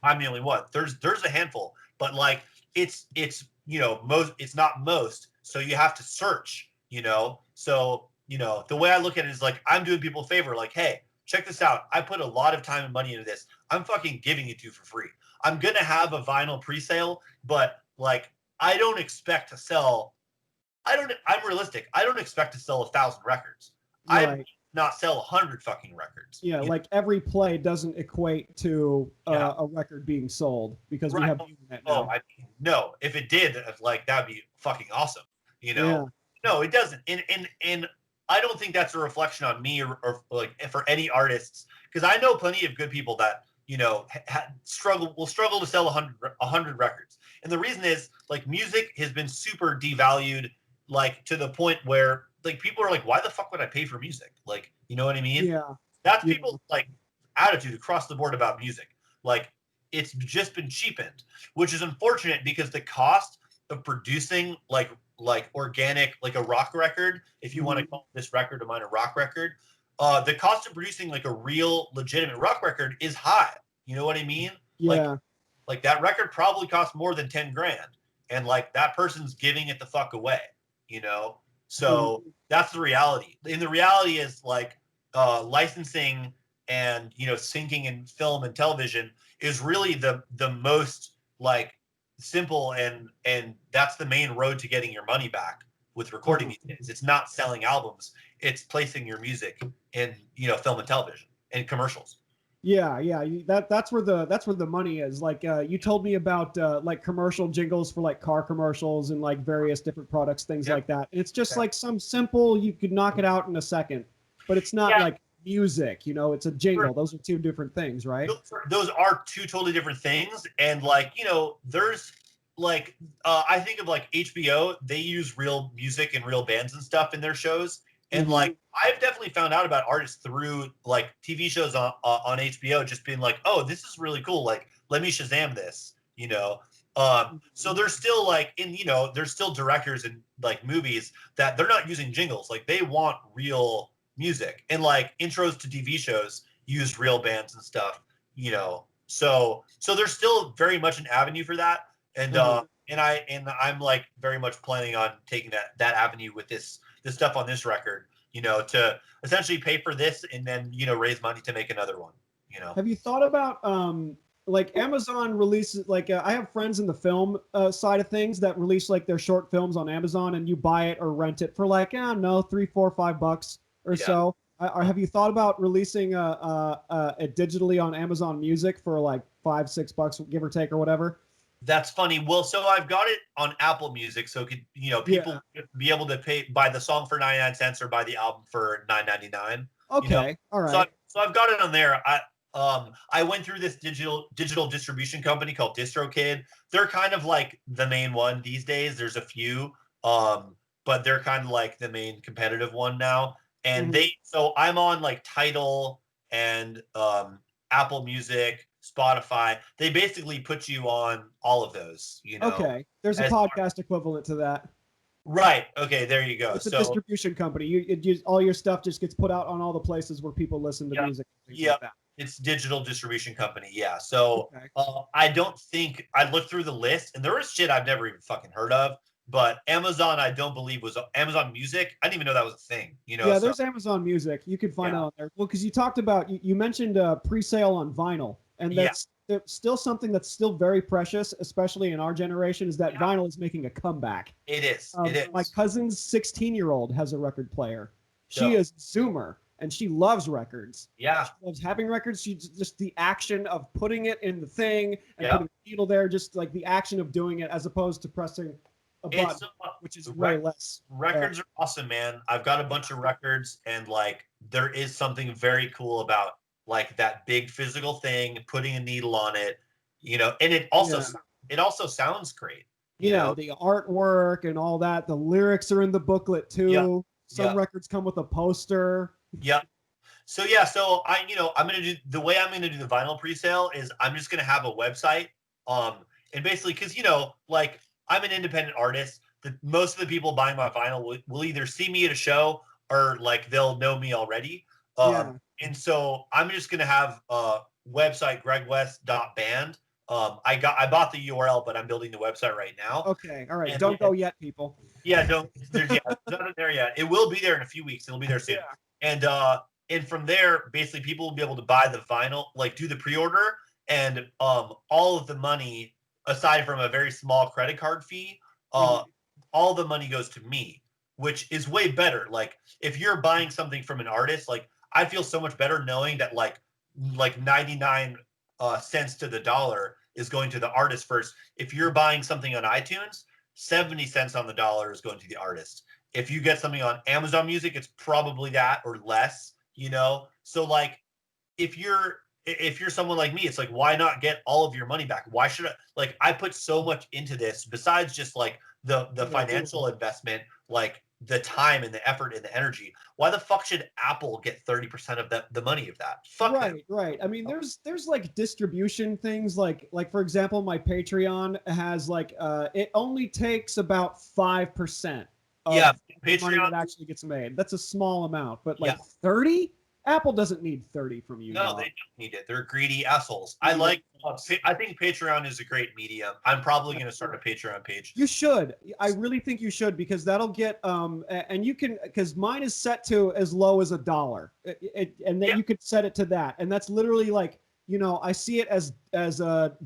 I'm the only one. There's a handful, but like it's you know, it's not most. So you have to search, you know. So, you know, the way I look at it is like I'm doing people a favor, like, hey, check this out. I put a lot of time and money into this. I'm fucking giving it to you for free. I'm going to have a vinyl pre-sale, but like, I don't expect to sell. I'm realistic. I don't expect to sell 1,000 records. Right. I not sell 100 fucking records. Yeah. Like every play doesn't equate to a record being sold because we have the internet now. Oh, I mean, no, if it did, like that'd be fucking awesome. You know, no, it doesn't. And I don't think that's a reflection on me or like for any artists, because I know plenty of good people that, you know, will struggle to sell 100 records. And the reason is like music has been super devalued, like to the point where like people are like, why the fuck would I pay for music? Like, you know what I mean? Yeah. That's people's like attitude across the board about music. Like it's just been cheapened, which is unfortunate because the cost of producing like organic, like a rock record, if you want to call this record of mine a rock record, the cost of producing like a real legitimate rock record is high. You know what I mean? Yeah. Like that record probably costs more than 10 grand. And like that person's giving it the fuck away, you know? So that's the reality. And the reality is like licensing and, you know, syncing in film and television is really the most like simple and that's the main road to getting your money back with recording these days. It's not selling albums, it's placing your music in, you know, film and television and commercials. That's where the money is. Like you told me about like commercial jingles for like car commercials and like various different products, things like that. And it's just like some simple, you could knock it out in a second, but it's not like music. You know, it's a jingle. Those are two different things, right? Those are two totally different things. And like, there's like, I think of like HBO, they use real music and real bands and stuff in their shows. And like, I've definitely found out about artists through like TV shows on HBO, just being like, oh, this is really cool. Like, let me Shazam this, So there's still like there's still directors in like movies that they're not using jingles. Like they want real music, and like intros to TV shows use real bands and stuff, So there's still very much an avenue for that. And I'm like very much planning on taking that avenue with this stuff on this record, to essentially pay for this and then, raise money to make another one, Have you thought about like Amazon releases, like I have friends in the film side of things that release like their short films on Amazon, and you buy it or rent it for like, I don't know, $3, $4, $5 or so. Have you thought about releasing it digitally on Amazon Music for like $5, $6, give or take, or whatever? That's funny. Well, so I've got it on Apple Music, so could people be able to buy the song for 99 cents or buy the album for $9.99. Okay, all right. So I've got it on there. I went through this digital distribution company called DistroKid. They're kind of like the main one these days. There's a few, but they're kind of like the main competitive one now. And so I'm on like Tidal and Apple Music, Spotify. They basically put you on all of those, Okay, there's a podcast equivalent to that. Right. Okay, there you go. It's a distribution company. All your stuff just gets put out on all the places where people listen to music. Yeah. Like it's digital distribution company. Yeah. So I don't think I looked through the list, and there was shit I've never even fucking heard of. But Amazon, I don't believe was Amazon Music. I didn't even know that was a thing. Yeah, there's Amazon Music. You can find it on there. Well, because you talked about you mentioned pre-sale on vinyl, and that's still something that's still very precious, especially in our generation. Is that vinyl is making a comeback? It is. It is. My cousin's 16-year-old has a record player. She is Zoomer, and she loves records. Yeah, she loves having records. She just the action of putting it in the thing and putting the needle there, just like the action of doing it, as opposed to pressing a button, which is way less. Records are awesome, man. I've got a bunch of records, and like there is something very cool about like that big physical thing, putting a needle on it, and it also sounds great. You know, the artwork and all that. The lyrics are in the booklet too. Yeah. Some records come with a poster. Yep. So I'm gonna do the vinyl pre-sale is I'm just gonna have a website, and basically because like I'm an independent artist. Most of the people buying my vinyl will either see me at a show or like they'll know me already. And so I'm just gonna have a website, gregwest.band. I bought the URL, but I'm building the website right now. Okay, all right. And don't go yet, people. Yeah, don't. It's not there yet. It will be there in a few weeks. It'll be there soon. Yeah. And from there, basically, people will be able to buy the vinyl, like do the pre-order, and all of the money, aside from a very small credit card fee, all the money goes to me, which is way better. Like if you're buying something from an artist, like I feel so much better knowing that like 99 cents to the dollar is going to the artist first. If you're buying something on iTunes, 70 cents on the dollar is going to the artist. If you get something on Amazon Music, it's probably that or less, So like if you're someone like me, it's like, why not get all of your money back? Why should I put so much into this besides just like the financial investment, like the time and the effort and the energy. Why the fuck should Apple get 30% of the money of that? Fuck them. Right. I mean, there's like distribution things like for example, my Patreon has like it only takes about 5% of the money that actually gets made. That's a small amount, but like 30? Apple doesn't need 30 from you. No, they don't need it. They're greedy assholes. I think Patreon is a great medium. I'm probably going to start a Patreon page. You should. I really think you should, because that'll get and you can, because mine is set to as low as $1, and then you could set it to that, and that's literally like, I see it as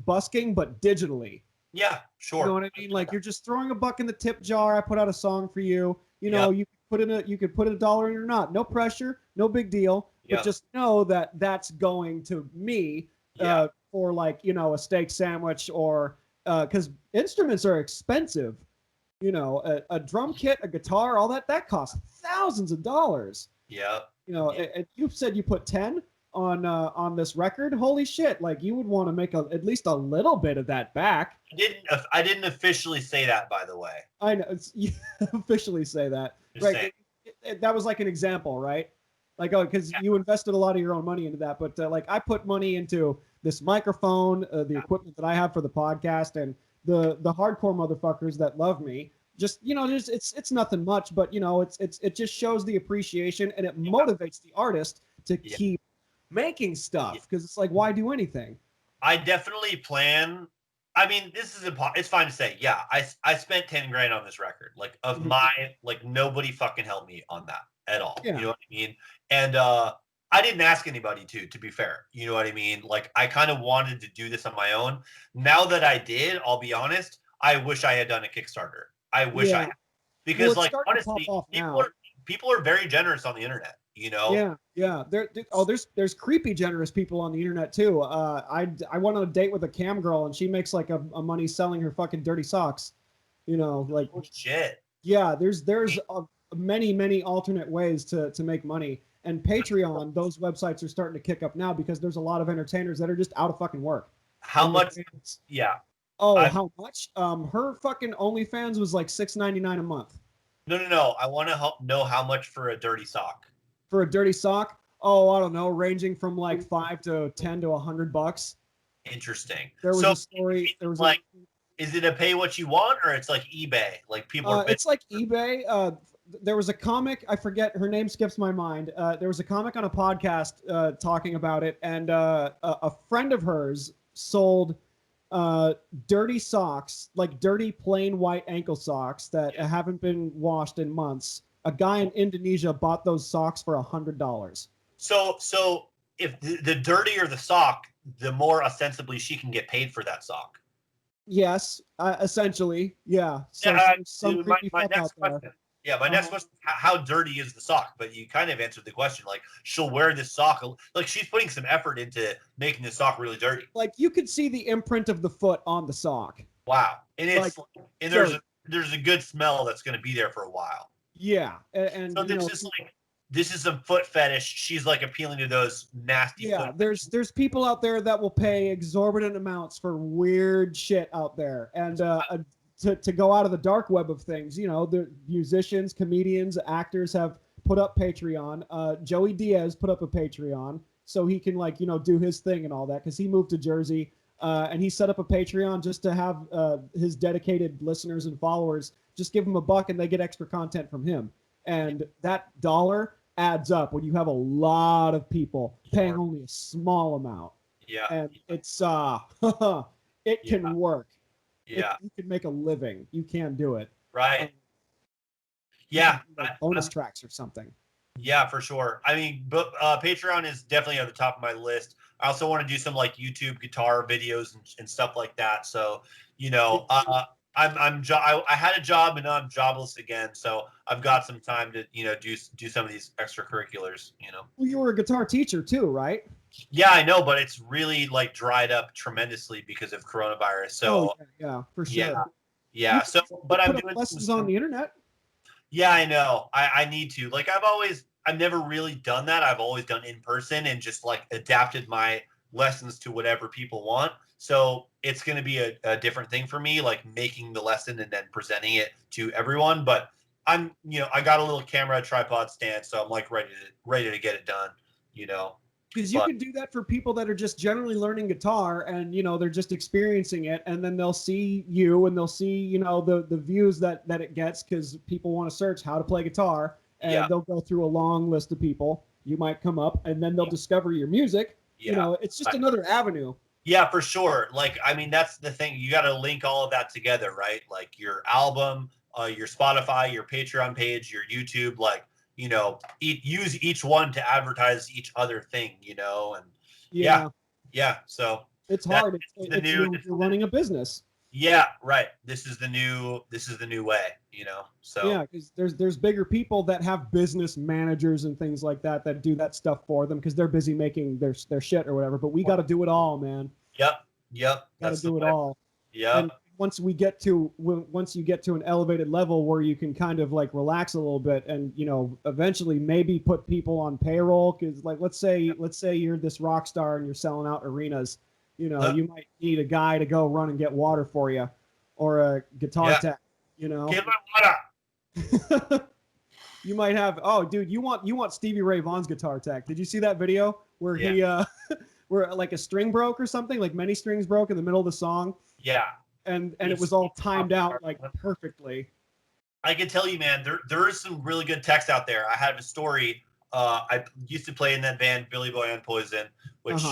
busking, but digitally. Yeah, sure. You know what I mean? Like you're just throwing a buck in the tip jar. I put out a song for you. You could put in $1 in or not. No pressure, no big deal. But just know that that's going to me for like, a steak sandwich or because instruments are expensive. A drum kit, a guitar, all that costs thousands of dollars. Yeah. You know, you said you put 10 on this record. Holy shit! Like you would want to make at least a little bit of that back. I didn't officially say that, by the way. I know you officially say that, Just right? That was like an example, right? Like, oh, because you invested a lot of your own money into that, but like I put money into this microphone, the equipment that I have for the podcast, and the hardcore motherfuckers that love me. Just just it's nothing much, but it just shows the appreciation and it motivates the artist to keep making stuff because it's like, why do anything? I definitely plan. I mean, it's fine to say. Yeah, I spent 10 grand on this record. Like of my nobody fucking helped me on that at all. Yeah. You know what I mean? And I didn't ask anybody to be fair. You know what I mean? Like I kind of wanted to do this on my own. Now that I did, I'll be honest, I wish I had done a Kickstarter. I wish I had. Because like honestly, people are very generous on the internet. You know? Yeah. There's creepy generous people on the internet too. I went on a date with a cam girl and she makes like a money selling her fucking dirty socks. Like oh, shit. Yeah, there's many alternate ways to make money. And Patreon, those websites are starting to kick up now because there's a lot of entertainers that are just out of fucking work. How much? Yeah. Oh, how much? Her fucking OnlyFans was like $6.99 a month. No. I want to know how much for a dirty sock. For a dirty sock? Oh, I don't know, ranging from like $5 to $10 to $100. Interesting. There was a story. There was like, is it a pay what you want or it's like eBay? Like people. It's like eBay. There was a comic. I forget her name. Skips my mind. There was a comic on a podcast talking about it, and a friend of hers sold dirty socks, like dirty plain white ankle socks that haven't been washed in months. A guy in Indonesia bought those socks for $100. So if the dirtier the sock, the more ostensibly she can get paid for that sock. Yes, essentially, yeah. So my next question. Yeah, my next question: how dirty is the sock? But you kind of answered the question. Like she'll wear this sock, like she's putting some effort into making the sock really dirty. Like you could see the imprint of the foot on the sock. Wow, and it's and there's a good smell that's going to be there for a while. Yeah, and so it's just like this is some foot fetish. She's like appealing to those nasty. Yeah, there's people out there that will pay exorbitant amounts for weird shit out there, and to go out of the dark web of things. The musicians, comedians, actors have put up Patreon. Joey Diaz put up a Patreon so he can do his thing and all that because he moved to Jersey and he set up a Patreon just to have his dedicated listeners and followers just give him $1 and they get extra content from him. And that dollar adds up when you have a lot of people paying only a small amount. Yeah. And it's it can work. Yeah. You can make a living. You can do it. Right. Yeah. Like bonus tracks or something. Yeah, for sure. I mean, but Patreon is definitely at the top of my list. I also want to do some like YouTube guitar videos and stuff like that. So, I had a job and now I'm jobless again, so I've got some time to do some of these extracurriculars. Well, you were a guitar teacher too, right? Yeah, I know, but it's really like dried up tremendously because of coronavirus. So yeah, for sure. Yeah. So, but I'm doing lessons on the internet. Yeah, I know. I need to. Like I've never really done that. I've always done in person and just like adapted my lessons to whatever people want. So it's going to be a different thing for me, like making the lesson and then presenting it to everyone. But I got a little camera tripod stand, so I'm like ready to get it done, Because you can do that for people that are just generally learning guitar and, they're just experiencing it. And then they'll see you and they'll see, the views that it gets because people want to search how to play guitar. And they'll go through a long list of people. You might come up and then they'll discover your music. Yeah. It's just another avenue. Yeah, for sure. Like, I mean, that's the thing. You got to link all of that together, right? Like your album, your Spotify, your Patreon page, your YouTube, like, use each one to advertise each other thing, and yeah. So it's hard. You're running a business. Yeah, right. This is the new way, So yeah, because there's bigger people that have business managers and things like that do that stuff for them because they're busy making their shit or whatever. But we got to do it all, man. Yep. Got to do it all. Yeah. once you get to an elevated level where you can kind of like relax a little bit and eventually maybe put people on payroll, because like let's say you're this rock star and you're selling out arenas, you might need a guy to go run and get water for you, or a guitar tech, Get my water. You might have, oh dude, you want Stevie Ray Vaughan's guitar tech. Did you see that video where he where like a string broke or something, like many strings broke in the middle of the song? Yeah. And it was all timed out like perfectly. I can tell you, man, there is some really good text out there. I have a story. I used to play in that band Billy Boy and Poison, which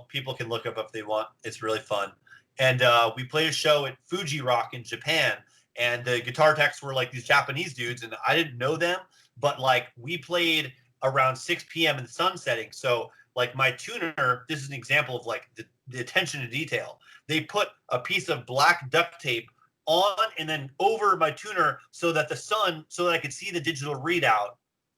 people can look up if they want. It's really fun. And we played a show at Fuji Rock in Japan, and the guitar techs were like these Japanese dudes, and I didn't know them, but like we played around 6 p.m. in the sun setting. So like my tuner, this is an example of like the attention to detail. They put a piece of black duct tape on and then over my tuner so that I could see the digital readout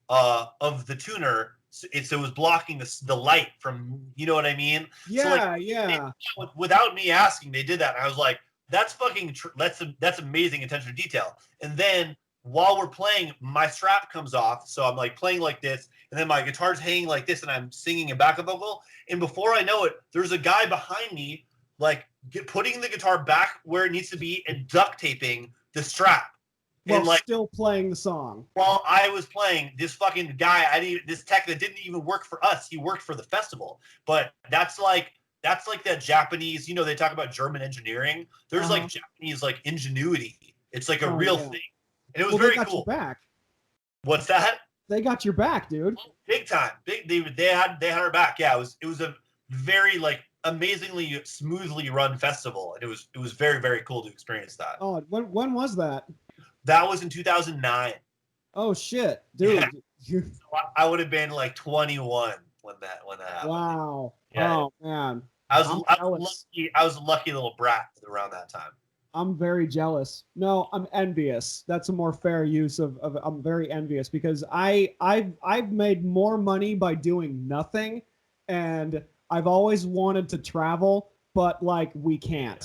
of the tuner. So it was blocking the light from, you know what I mean? Yeah, without me asking, they did that. And I was like, that's fucking, that's amazing attention to detail. And then while we're playing, my strap comes off. So I'm like playing like this, and then my guitar's hanging like this, and I'm singing a backup vocal. And before I know it, there's a guy behind me, like putting the guitar back where it needs to be and duct taping the strap. While and like still playing the song. While I was playing, this fucking guy, this tech that didn't even work for us, he worked for the festival. But that's like that Japanese, they talk about German engineering. There's like Japanese like ingenuity. It's like a real thing. And it was very cool. Your back. What's that? They got your back, dude. Big time. They had our back. Yeah, it was a very like amazingly smoothly run festival, and it was very, very cool to experience that. Oh, when was that? That was in 2009. Oh shit, dude. Yeah. I would have been like 21 when that happened. Wow. Yeah. Oh man. I was a lucky little brat around that time. I'm very jealous. No, I'm envious. That's a more fair use of I'm very envious, because I've made more money by doing nothing, and I've always wanted to travel, but like we can't.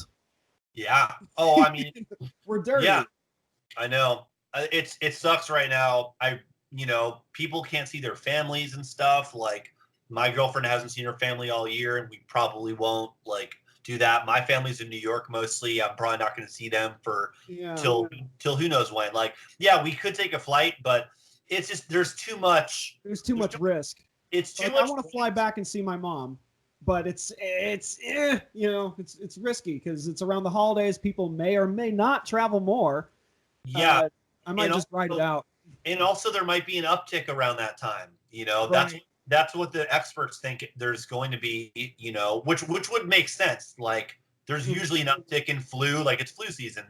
Yeah. Oh, I mean, we're dirty. Yeah. I know. It sucks right now. People can't see their families and stuff. Like my girlfriend hasn't seen her family all year, and we probably won't like do that. My family's in New York mostly. I'm probably not going to see them till who knows when. Like, yeah, we could take a flight, but it's just there's too much risk. It's too like, much. I want to fly back and see my mom, but it's risky because it's around the holidays. People may or may not travel more. Yeah, I might just ride it out. And also, there might be an uptick around that time. Right. That's what the experts think there's going to be. Which would make sense. Like, there's usually an uptick in flu. Like, it's flu season.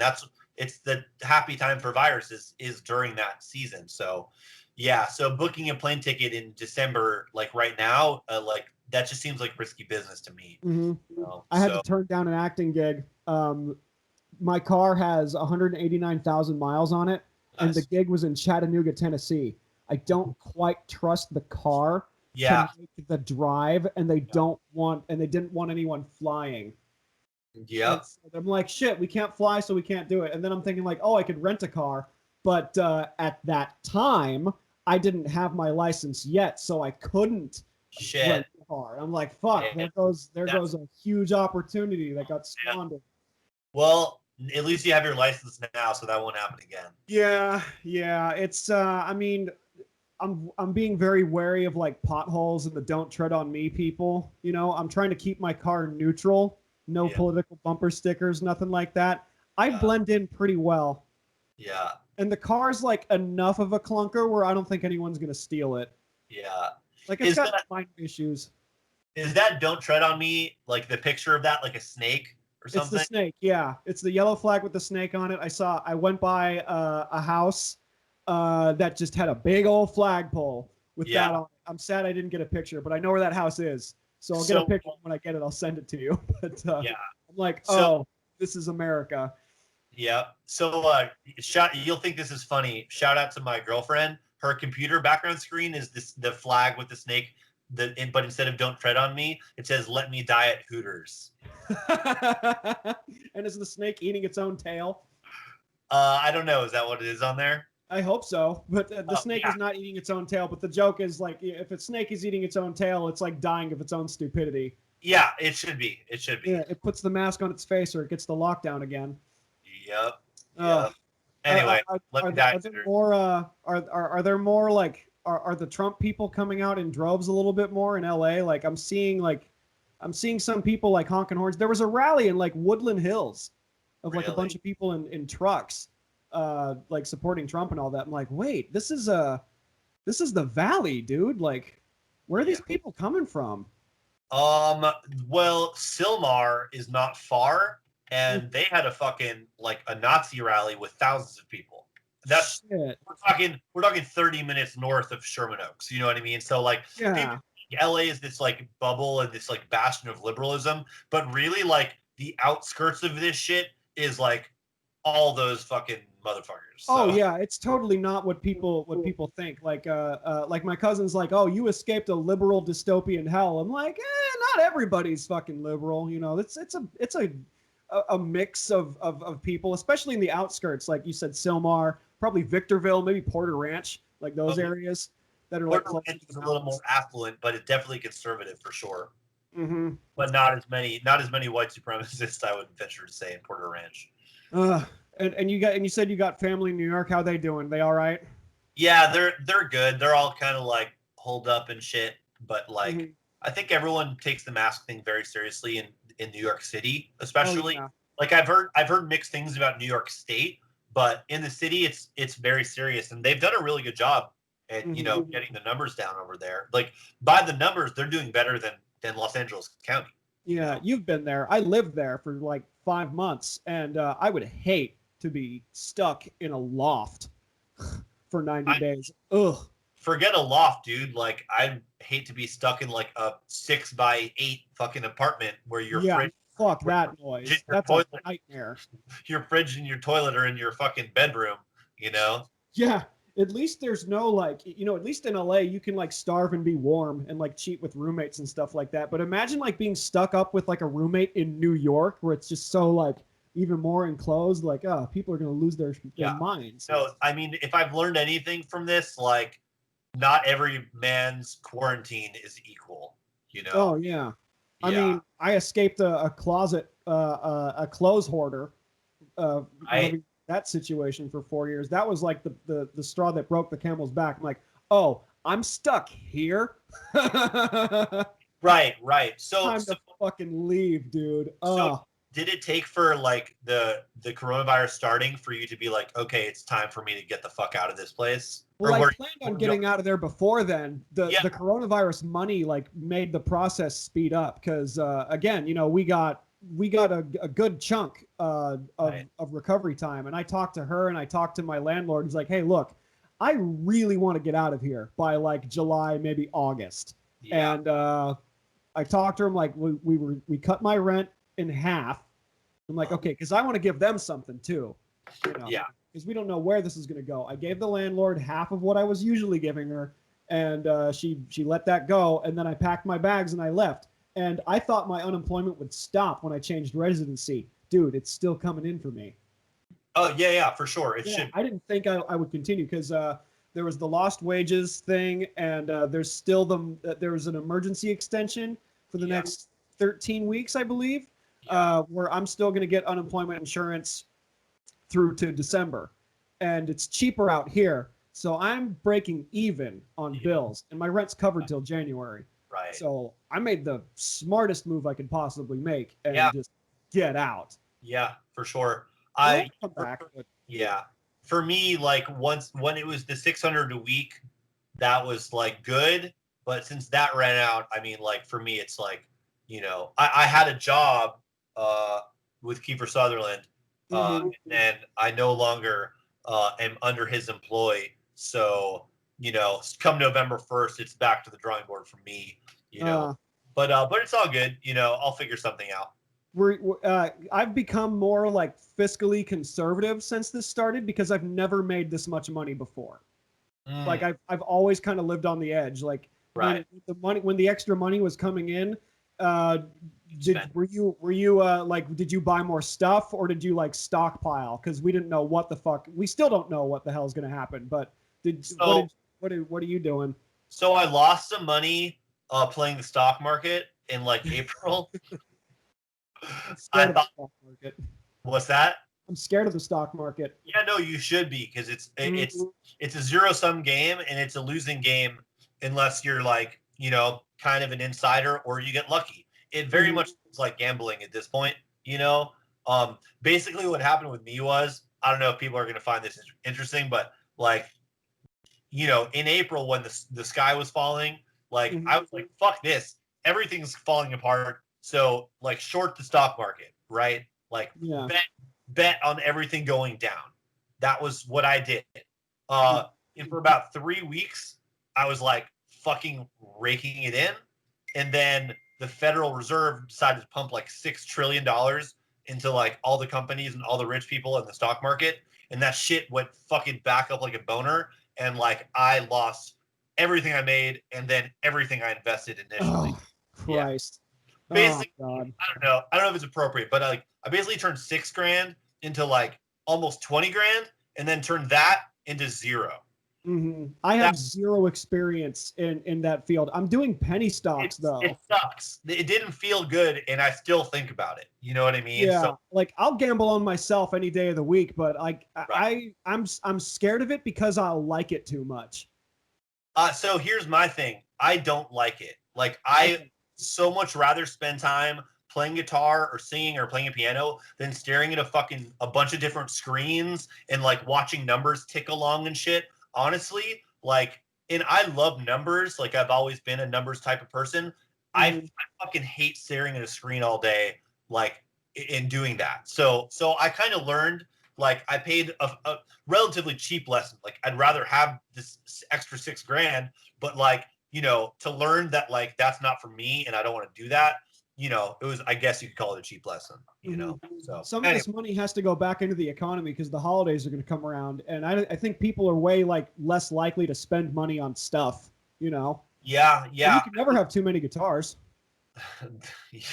It's the happy time for viruses is during that season. So, yeah. So booking a plane ticket in December, like right now, like that just seems like risky business to me. Mm-hmm. I had to turn down an acting gig. My car has 189,000 miles on it, and the gig was in Chattanooga, Tennessee. I don't quite trust the car to make the drive, and they didn't want anyone flying. Yeah. So I'm like, shit, we can't fly, so we can't do it. And then I'm thinking like, oh, I could rent a car, but at that time I didn't have my license yet, so I couldn't rent a car. I'm like, fuck, there goes a huge opportunity that got squandered. Well, at least you have your license now, so that won't happen again. Yeah. It's I mean, I'm being very wary of like potholes and the don't tread on me people. I'm trying to keep my car neutral. No political bumper stickers, nothing like that. I blend in pretty well. Yeah. And the car's like enough of a clunker where I don't think anyone's gonna steal it. Yeah. Like it's got minor issues. Is that "Don't Tread on Me" like the picture of that, like a snake? Something? It's the snake, yeah. It's the yellow flag with the snake on it. I went by a house that just had a big old flagpole with that on it. I'm sad I didn't get a picture, but I know where that house is. So I'll get a picture when I get it. I'll send it to you. But I'm like, this is America. Yeah. So you'll think this is funny. Shout out to my girlfriend. Her computer background screen is the flag with the snake but instead of "Don't tread on me," it says "Let me die at Hooters." And is the snake eating its own tail? I don't know. Is that what it is on there? I hope so, but the snake yeah. is not eating its own tail. But the joke is like, if a snake is eating its own tail, it's like dying of its own stupidity. Yeah, it should be. It should be. Yeah, it puts the mask on its face, or it gets the lockdown again. Yep. Anyway, are there more? Are there more like are the Trump people coming out in droves a little bit more in LA? Like I'm seeing some people like honking horns. There was a rally in like Woodland Hills of like a bunch of people in trucks, like supporting Trump and all that. I'm like, wait, this is the Valley, dude. Like, where are these people coming from? Well, Sylmar is not far, and they had a fucking like a Nazi rally with thousands of people. That's Shit. we're talking 30 minutes north of Sherman Oaks. You know what I mean? So like, yeah. LA is this like bubble and this like bastion of liberalism, but really like the outskirts of this shit is like all those fucking motherfuckers. So. Oh yeah, it's totally not what people think. Like my cousin's like, oh, you escaped a liberal dystopian hell. I'm like, not everybody's fucking liberal. You know, it's a mix of people, especially in the outskirts. Like you said, Sylmar, probably Victorville, maybe Porter Ranch, like those areas that are Porter like Ranch is a little more affluent, but it's definitely conservative for sure. Mm-hmm. But not as many white supremacists, I would venture to say, in Porter Ranch. And you said you got family in New York. How they doing? They all right? Yeah, they're good. They're all kind of like holed up and shit. But like, I think everyone takes the mask thing very seriously in New York City, especially. Oh, yeah. Like I've heard mixed things about New York State, but in the city it's very serious, and they've done a really good job at getting the numbers down over there. Like by the numbers, they're doing better than Los Angeles County. Yeah, you've been there. I lived there for like 5 months, and I would hate to be stuck in a loft for 90 days. Ugh. Forget a loft, dude. Like I hate to be stuck in like a 6x8 fucking apartment where your fridge. Fuck that noise. That's a nightmare. Your fridge and your toilet are in your fucking bedroom, you know? Yeah. At least there's no like, at least in LA, you can like starve and be warm and like cheat with roommates and stuff like that. But imagine like being stuck up with like a roommate in New York where it's just so like even more enclosed. Like, people are going to lose their minds. No, I mean, if I've learned anything from this, like not every man's quarantine is equal, you know? Oh, yeah. I mean, I escaped a closet, a clothes hoarder, that situation for 4 years. That was like the straw that broke the camel's back. I'm like, oh, I'm stuck here. Right. So time to fucking leave, dude. So did it take for like the coronavirus starting for you to be like, okay, it's time for me to get the fuck out of this place? Well, I planned on getting out of there before then. The coronavirus money like made the process speed up because again, we got a good chunk of recovery time, and I talked to her and I talked to my landlord. He's like, hey, look, I really want to get out of here by like July, maybe August. Yeah. And I talked to him like we cut my rent in half. I'm like, okay, because I want to give them something too. Yeah. Because we don't know where this is going to go. I gave the landlord half of what I was usually giving her, and she let that go. And then I packed my bags and I left. And I thought my unemployment would stop when I changed residency. Dude, it's still coming in for me. Oh, yeah, for sure. It should. I didn't think I would continue because there was the lost wages thing, and there's still there was an emergency extension for the next 13 weeks, I believe, where I'm still going to get unemployment insurance through to December. And it's cheaper out here. So I'm breaking even on bills, and my rent's covered till January. Right. So I made the smartest move I could possibly make and just get out. Yeah, for sure. I'll come back. Yeah. For me, like when it was the 600 a week, that was like good. But since that ran out, I mean, like for me, it's like, I had a job with Kiefer Sutherland, and I no longer am under his employ. So, come November 1st, it's back to the drawing board for me, but it's all good. I'll figure something out. I've become more like fiscally conservative since this started because I've never made this much money before. Like I've always kind of lived on the edge. Like Right. when the extra money was coming in, Spend. were you like, did you buy more stuff, or did you like stockpile? Because we didn't know what the fuck. We still don't know what the hell is going to happen. But So what are you doing? so I lost some money playing the stock market in like April. I'm I scared of the thought, stock market. what's that? I'm scared of the stock market. Yeah, no, you should be, because Mhm. it's a zero sum game, and it's a losing game unless you're like, kind of an insider or you get lucky. It very Mhm. much is like gambling at this point, you know. Basically what happened with me was, I don't know if people are going to find this interesting, but like, in April when the sky was falling, like I Mhm. was like, fuck this, everything's falling apart. So like short the stock market, right? Like Yeah. bet on everything going down. That was what I did. Uh, and for about 3 weeks, I was like fucking raking it in, and then the Federal Reserve decided to pump like $6 trillion into like all the companies and all the rich people in the stock market, and that shit went fucking back up like a boner, and like I lost everything I made and then everything I invested initially. Oh, Yeah, Christ. Oh, basically, God. I don't know if it's appropriate, but like I basically turned 6 grand into like almost 20 grand, and then turned that into zero. I That have zero experience in that field. I'm doing penny it, stocks it though. sucks. It didn't feel good, and I still think about it. You know what I mean? Yeah, So like I'll gamble on myself any day of the week, but like right. I'm scared of it because I'll like it too much. So here's my thing. I don't like it. Like I Okay. so much rather spend time playing guitar or singing or playing a piano than staring at a bunch of different screens and like watching numbers tick along and shit. Honestly, like, and I love numbers. Like I've always been a numbers type of person. Mhm. I fucking hate staring at a screen all day, like in doing that. So I kind of learned, like I paid a relatively cheap lesson. Like I'd rather have this extra 6 grand, but like, to learn that like that's not for me and I don't want to do that. It was, I guess you could call it a cheap lesson. Mhm. So Some of anyway, this money has to go back into the economy because the holidays are going to come around, and I think people are way like less likely to spend money on stuff. You know, yeah, and you yeah, can never have too many guitars.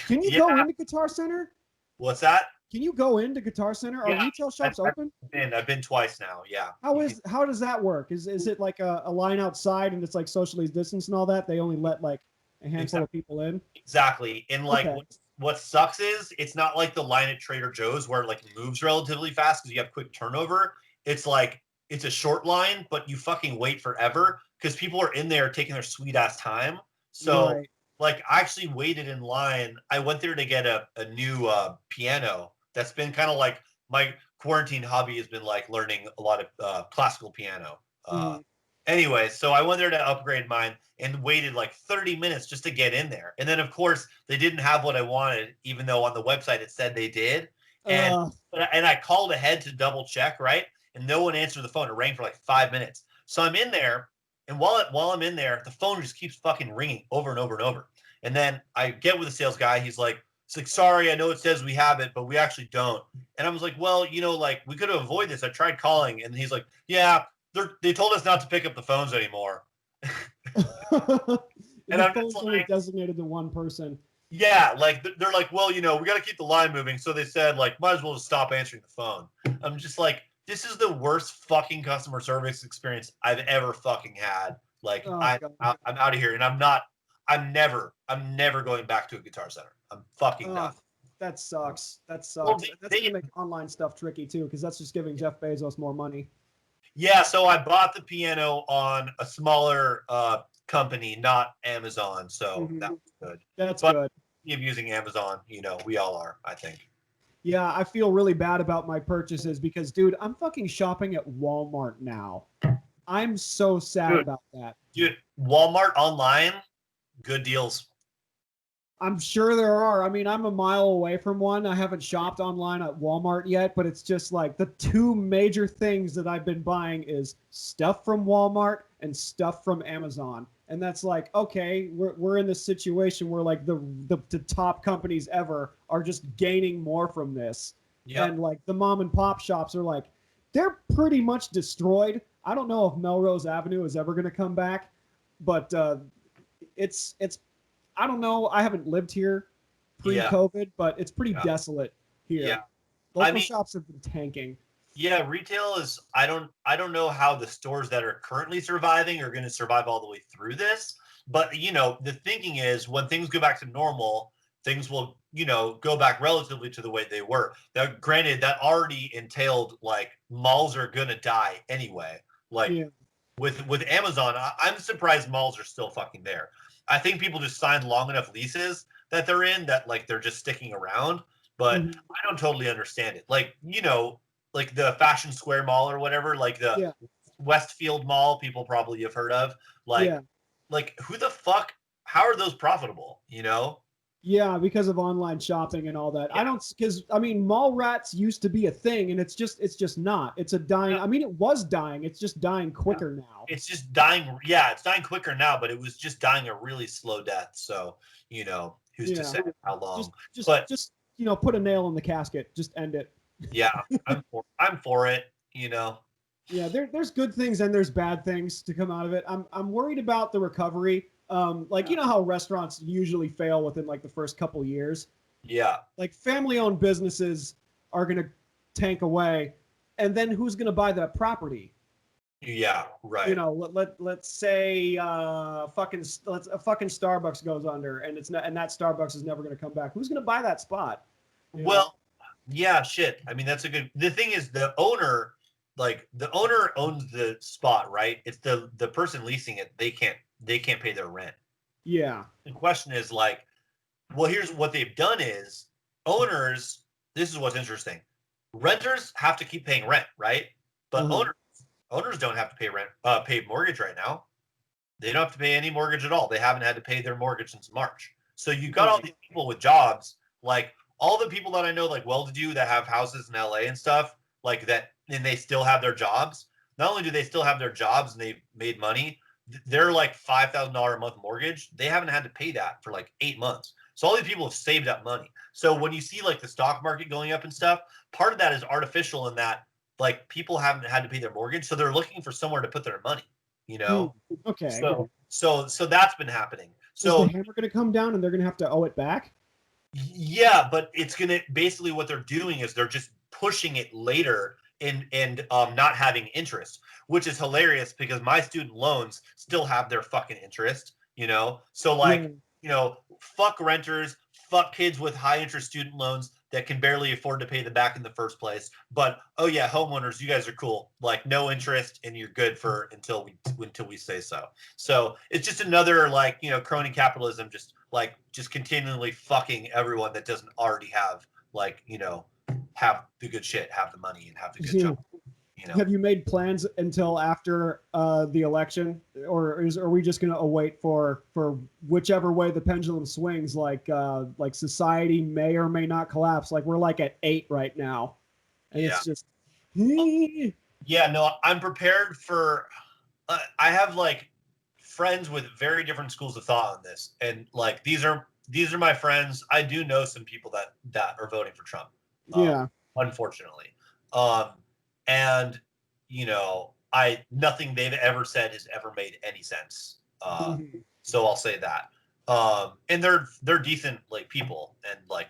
Can you yeah. go into Guitar Center? What's that? Can you go into Guitar Center? Are Yeah, retail shops open? I've been twice now. Yeah, How does that work? Is it like a line outside and it's like socially distanced and all that? They only let like a handful exactly. of people in? Exactly. And like Okay. what sucks is it's not like the line at Trader Joe's where it like moves relatively fast because you have quick turnover. It's like it's a short line, but you fucking wait forever because people are in there taking their sweet ass time. So Right. like I actually waited in line. I went there to get a new piano. That's been kind of like my quarantine hobby has been like learning a lot of classical piano. Uh, Mhm. anyway, so I went there to upgrade mine and waited like 30 minutes just to get in there. And then of course they didn't have what I wanted, even though on the website it said they did. And Uh, and I called ahead to double check, right? And no one answered the phone. It rang for like 5 minutes. So I'm in there, and while I'm in there, the phone just keeps fucking ringing over and over and over. And then I get with the sales guy. He's like, sorry, I know it says we have it, but we actually don't. And I was like, well, like we could have avoided this. I tried calling, and he's like, yeah, they told us not to pick up the phones anymore. And the I'm just phone's only like, designated to one person. yeah, like they're like, well, we got to keep the line moving. So they said, like, might as well just stop answering the phone. I'm just like, this is the worst fucking customer service experience I've ever fucking had. Like, Oh God. I'm out of here, and I'm never going back to a Guitar Center. I'm fucking Oh, done. that sucks. That Well, sucks. That's gonna make online stuff tricky too, because that's just giving Jeff Bezos more money. yeah. So I bought the piano on a smaller company, not Amazon. So that Mhm. was good. That's But good. of using Amazon, we all are, I think. Yeah, I feel really bad about my purchases because, dude, I'm fucking shopping at Walmart now. I'm so sad Dude, about that. dude, Walmart online, good deals. I'm sure there are. I mean, I'm a mile away from one. I haven't shopped online at Walmart yet, but it's just like the two major things that I've been buying is stuff from Walmart and stuff from Amazon. And that's like, okay, we're in this situation where like the top companies ever are just gaining more from this. Yep. And like the mom and pop shops are like, they're pretty much destroyed. I don't know if Melrose Avenue is ever going to come back, but it's I don't know. I haven't lived here pre-COVID, but it's pretty desolate here. Yeah. Local shops have been tanking. Yeah, retail is I don't know how the stores that are currently surviving are going to survive all the way through this, but you know, the thinking is when things go back to normal, things will, you know, go back relatively to the way they were. Now, granted, that already entailed like malls are going to die anyway. Like with Amazon, I'm surprised malls are still fucking there. I think people just signed long enough leases that they're in that like they're just sticking around, but I don't totally understand it. Like, you know, like the Fashion Square Mall or whatever, like the Westfield Mall, people probably have heard of. Like who the fuck? How are those profitable? You know? Yeah, because of online shopping and all that. Yeah. I don't, because I mean, mall rats used to be a thing, and it's just not. It's a dying. I mean, it was dying. It's just dying quicker now. It's just dying. Yeah, it's dying quicker now, but it was just dying a really slow death. So you know, who's to say how long? Just you know, put a nail in the casket. Just end it. Yeah, I'm for it. You know. Yeah, there's good things and there's bad things to come out of it. I'm worried about the recovery. You know how restaurants usually fail within like the first couple years. Yeah. Like family-owned businesses are gonna tank away, and then who's gonna buy that property? Yeah, right. You know, let's say a fucking Starbucks goes under, and that Starbucks is never gonna come back. Who's gonna buy that spot? Well, yeah, shit. I mean, that's a good. The thing is, the owner owns the spot, right? It's the person leasing it. They can't pay their rent. Yeah. The question is like, well, here's what they've done is owners. This is what's interesting. Renters have to keep paying rent, right? But owners don't have to pay rent, pay mortgage right now. They don't have to pay any mortgage at all. They haven't had to pay their mortgage since March. So you got all these people with jobs, like all the people that I know, like well-to-do that have houses in LA and stuff, like that, and they still have their jobs. Not only do they still have their jobs and they've made money, they're like $5,000 a month mortgage. They haven't had to pay that for like 8 months. So all these people have saved up money. So when you see like the stock market going up and stuff, part of that is artificial in that like people haven't had to pay their mortgage, so they're looking for somewhere to put their money. You know. Okay. So that's been happening. So is the hammer going to come down and they're going to have to owe it back? Yeah, but it's gonna basically what they're doing is they're just pushing it later and not having interest, which is hilarious because my student loans still have their fucking interest, you know? So like, you know, fuck renters, fuck kids with high interest student loans that can barely afford to pay them back in the first place. But oh yeah, homeowners, you guys are cool. Like no interest and you're good for until we say so. So it's just another like, you know, crony capitalism just continually fucking everyone that doesn't already have like, you know, have the good shit, have the money, and have the good job. You know? Have you made plans until after the election, or are we just going to await for whichever way the pendulum swings? Like society may or may not collapse. Like we're like at 8 right now, and it's just. Yeah, no, I'm prepared for. I have like friends with very different schools of thought on this, and like these are my friends. I do know some people that are voting for Trump. Unfortunately. And you know, nothing they've ever said has ever made any sense. So I'll say that. And they're decent like people, and like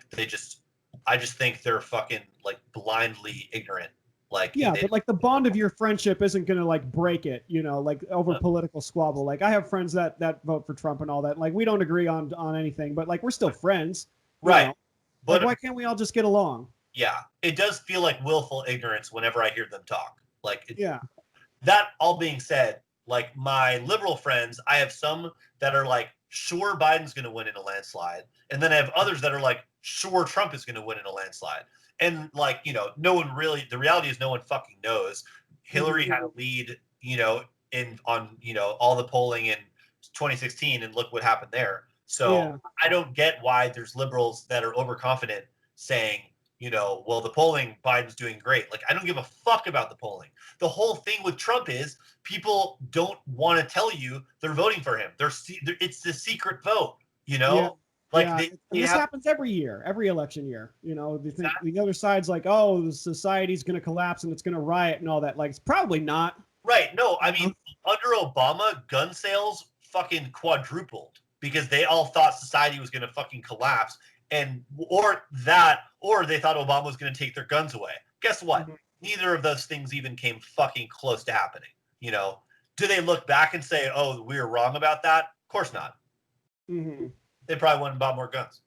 I just think they're fucking like blindly ignorant. Like but like the bond of your friendship isn't gonna like break it, you know, like over political squabble. Like I have friends that vote for Trump and all that. Like we don't agree on anything, but like we're still friends, right? Know? But like, why can't we all just get along? Yeah, it does feel like willful ignorance whenever I hear them talk. Like, That all being said, like my liberal friends, I have some that are like, sure, Biden's going to win in a landslide. And then I have others that are like, sure, Trump is going to win in a landslide. And like, you know, the reality is no one fucking knows. Hillary had a lead, you know, on, you know, all the polling in 2016 and look what happened there. So I don't get why there's liberals that are overconfident saying, you know, well, the polling, Biden's doing great. Like, I don't give a fuck about the polling. The whole thing with Trump is people don't want to tell you they're voting for him. It's the secret vote, you know? This happens every year, every election year. You know, the other side's like, oh, the society's going to collapse and it's going to riot and all that. Like, it's probably not. Right. No, I mean, under Obama, gun sales fucking quadrupled because they all thought society was going to fucking collapse, or they thought Obama was going to take their guns away. Guess what? Mm-hmm. Neither of those things even came fucking close to happening. You know, do they look back and say, "Oh, we were wrong about that"? Of course not. Mm-hmm. They probably went and bought more guns.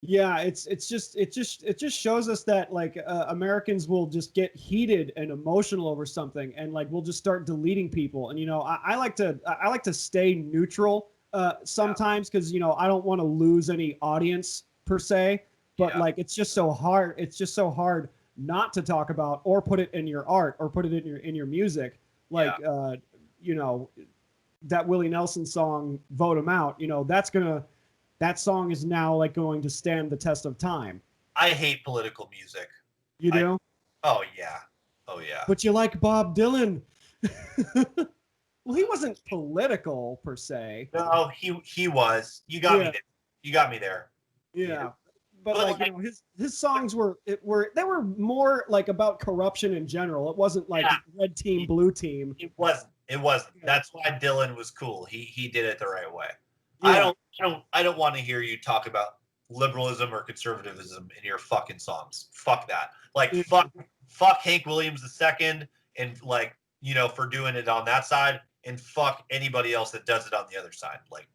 Yeah, it just shows us that like Americans will just get heated and emotional over something, and like we'll just start deleting people. And I like to stay neutral sometimes, because I don't want to lose any audience per se. But like it's just so hard. It's just so hard not to talk about or put it in your art or put it in your music. Like that Willie Nelson song, "Vote 'Em Out." That song is now like going to stand the test of time. I hate political music. You do? Oh yeah. But you like Bob Dylan. Well, he wasn't political per se. No, he was. You got me there. You got me there. Yeah. But like his songs were more like about corruption in general. It wasn't like red team, blue team. It wasn't. Yeah. That's why Dylan was cool. He did it the right way. Yeah. I don't want to hear you talk about liberalism or conservatism in your fucking songs. Fuck that. Like fuck Hank Williams II and like, for doing it on that side, and fuck anybody else that does it on the other side. Like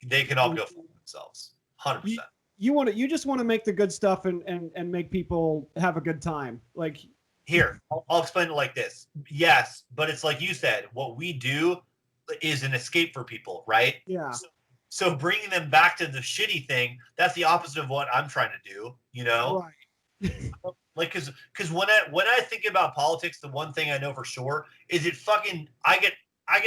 they can all go fuck themselves. 100%. You just want to make the good stuff and make people have a good time. Like here, I'll explain it like this. Yes, but it's like you said, what we do is an escape for people, right? Yeah. So bringing them back to the shitty thing, that's the opposite of what I'm trying to do, Right. Like, because when I think about politics, the one thing I know for sure is I get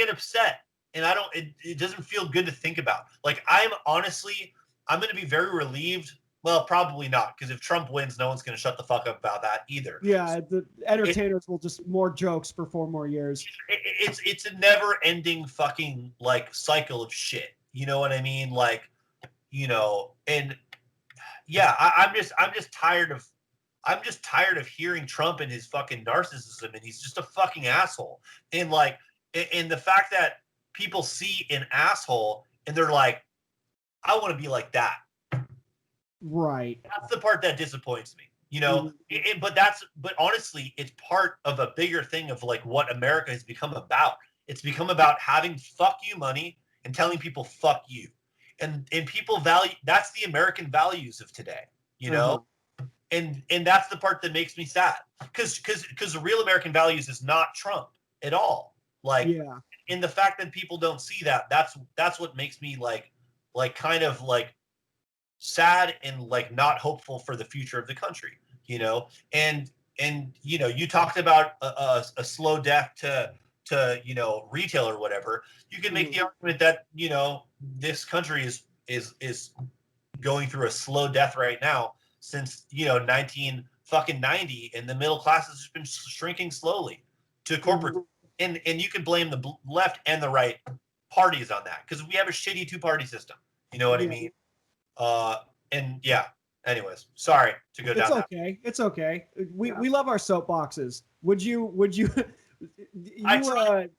upset, and it doesn't feel good to think about. Like, I'm going to be very relieved. Well, probably not, because if Trump wins, no one's going to shut the fuck up about that either. Yeah, the entertainers will just more jokes for 4 more years. It's a never-ending fucking like cycle of shit. You know what I mean? Like, and yeah, I'm just tired of hearing Trump and his fucking narcissism, and he's just a fucking asshole. And like, and the fact that people see an asshole and they're like, I want to be like that. Right. That's the part that disappoints me. But honestly, it's part of a bigger thing of like what America has become about. It's become about having fuck you money and telling people fuck you, and people value. That's the American values of today, and that's the part that makes me sad, because the real American values is not Trump at all. Like, and the fact that people don't see that's what makes me like kind of like sad and like not hopeful for the future of the country, and you talked about a slow death to retail or whatever. You can make the argument that this country is going through a slow death right now since 1990, and the middle class has been shrinking slowly to corporate, and you can blame the left and the right parties on that, because we have a shitty 2-party system. You know what I mean? And yeah. Anyways, sorry to go down. It's okay. We love our soapboxes. Would you? I tried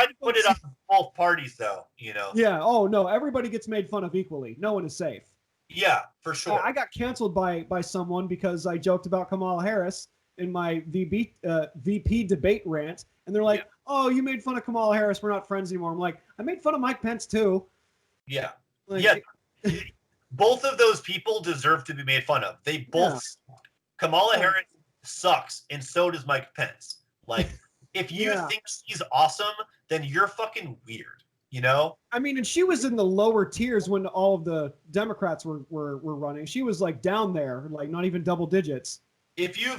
to put it on both parties, though. Yeah. Oh no, everybody gets made fun of equally. No one is safe. Yeah, for sure. I got canceled by someone because I joked about Kamala Harris in my VP debate rant, and they're like, "Oh, you made fun of Kamala Harris. We're not friends anymore." I'm like, "I made fun of Mike Pence too." Yeah. Both of those people deserve to be made fun of. They both. Yeah. Kamala Harris sucks, and so does Mike Pence. Like, if you think she's awesome, then you're fucking weird. I mean, and she was in the lower tiers when all of the Democrats were running. She was like down there, like not even double digits. If you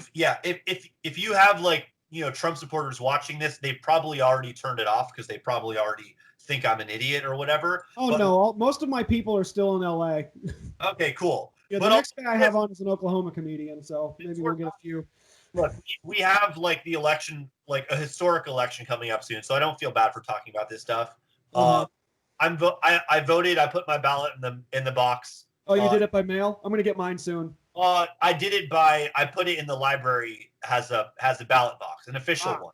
have like Trump supporters watching this, they probably already turned it off because they probably already think I'm an idiot or whatever. Oh, no, most of my people are still in LA. Okay, cool. Yeah, the next guy I have on is an Oklahoma comedian, so maybe we'll get a few. Look, we have like the election, like a historic election coming up soon, so I don't feel bad for talking about this stuff. I voted. I put my ballot in the box. Oh, you did it by mail? I'm gonna get mine soon. I did it I put it in the library, has a ballot box, an official one.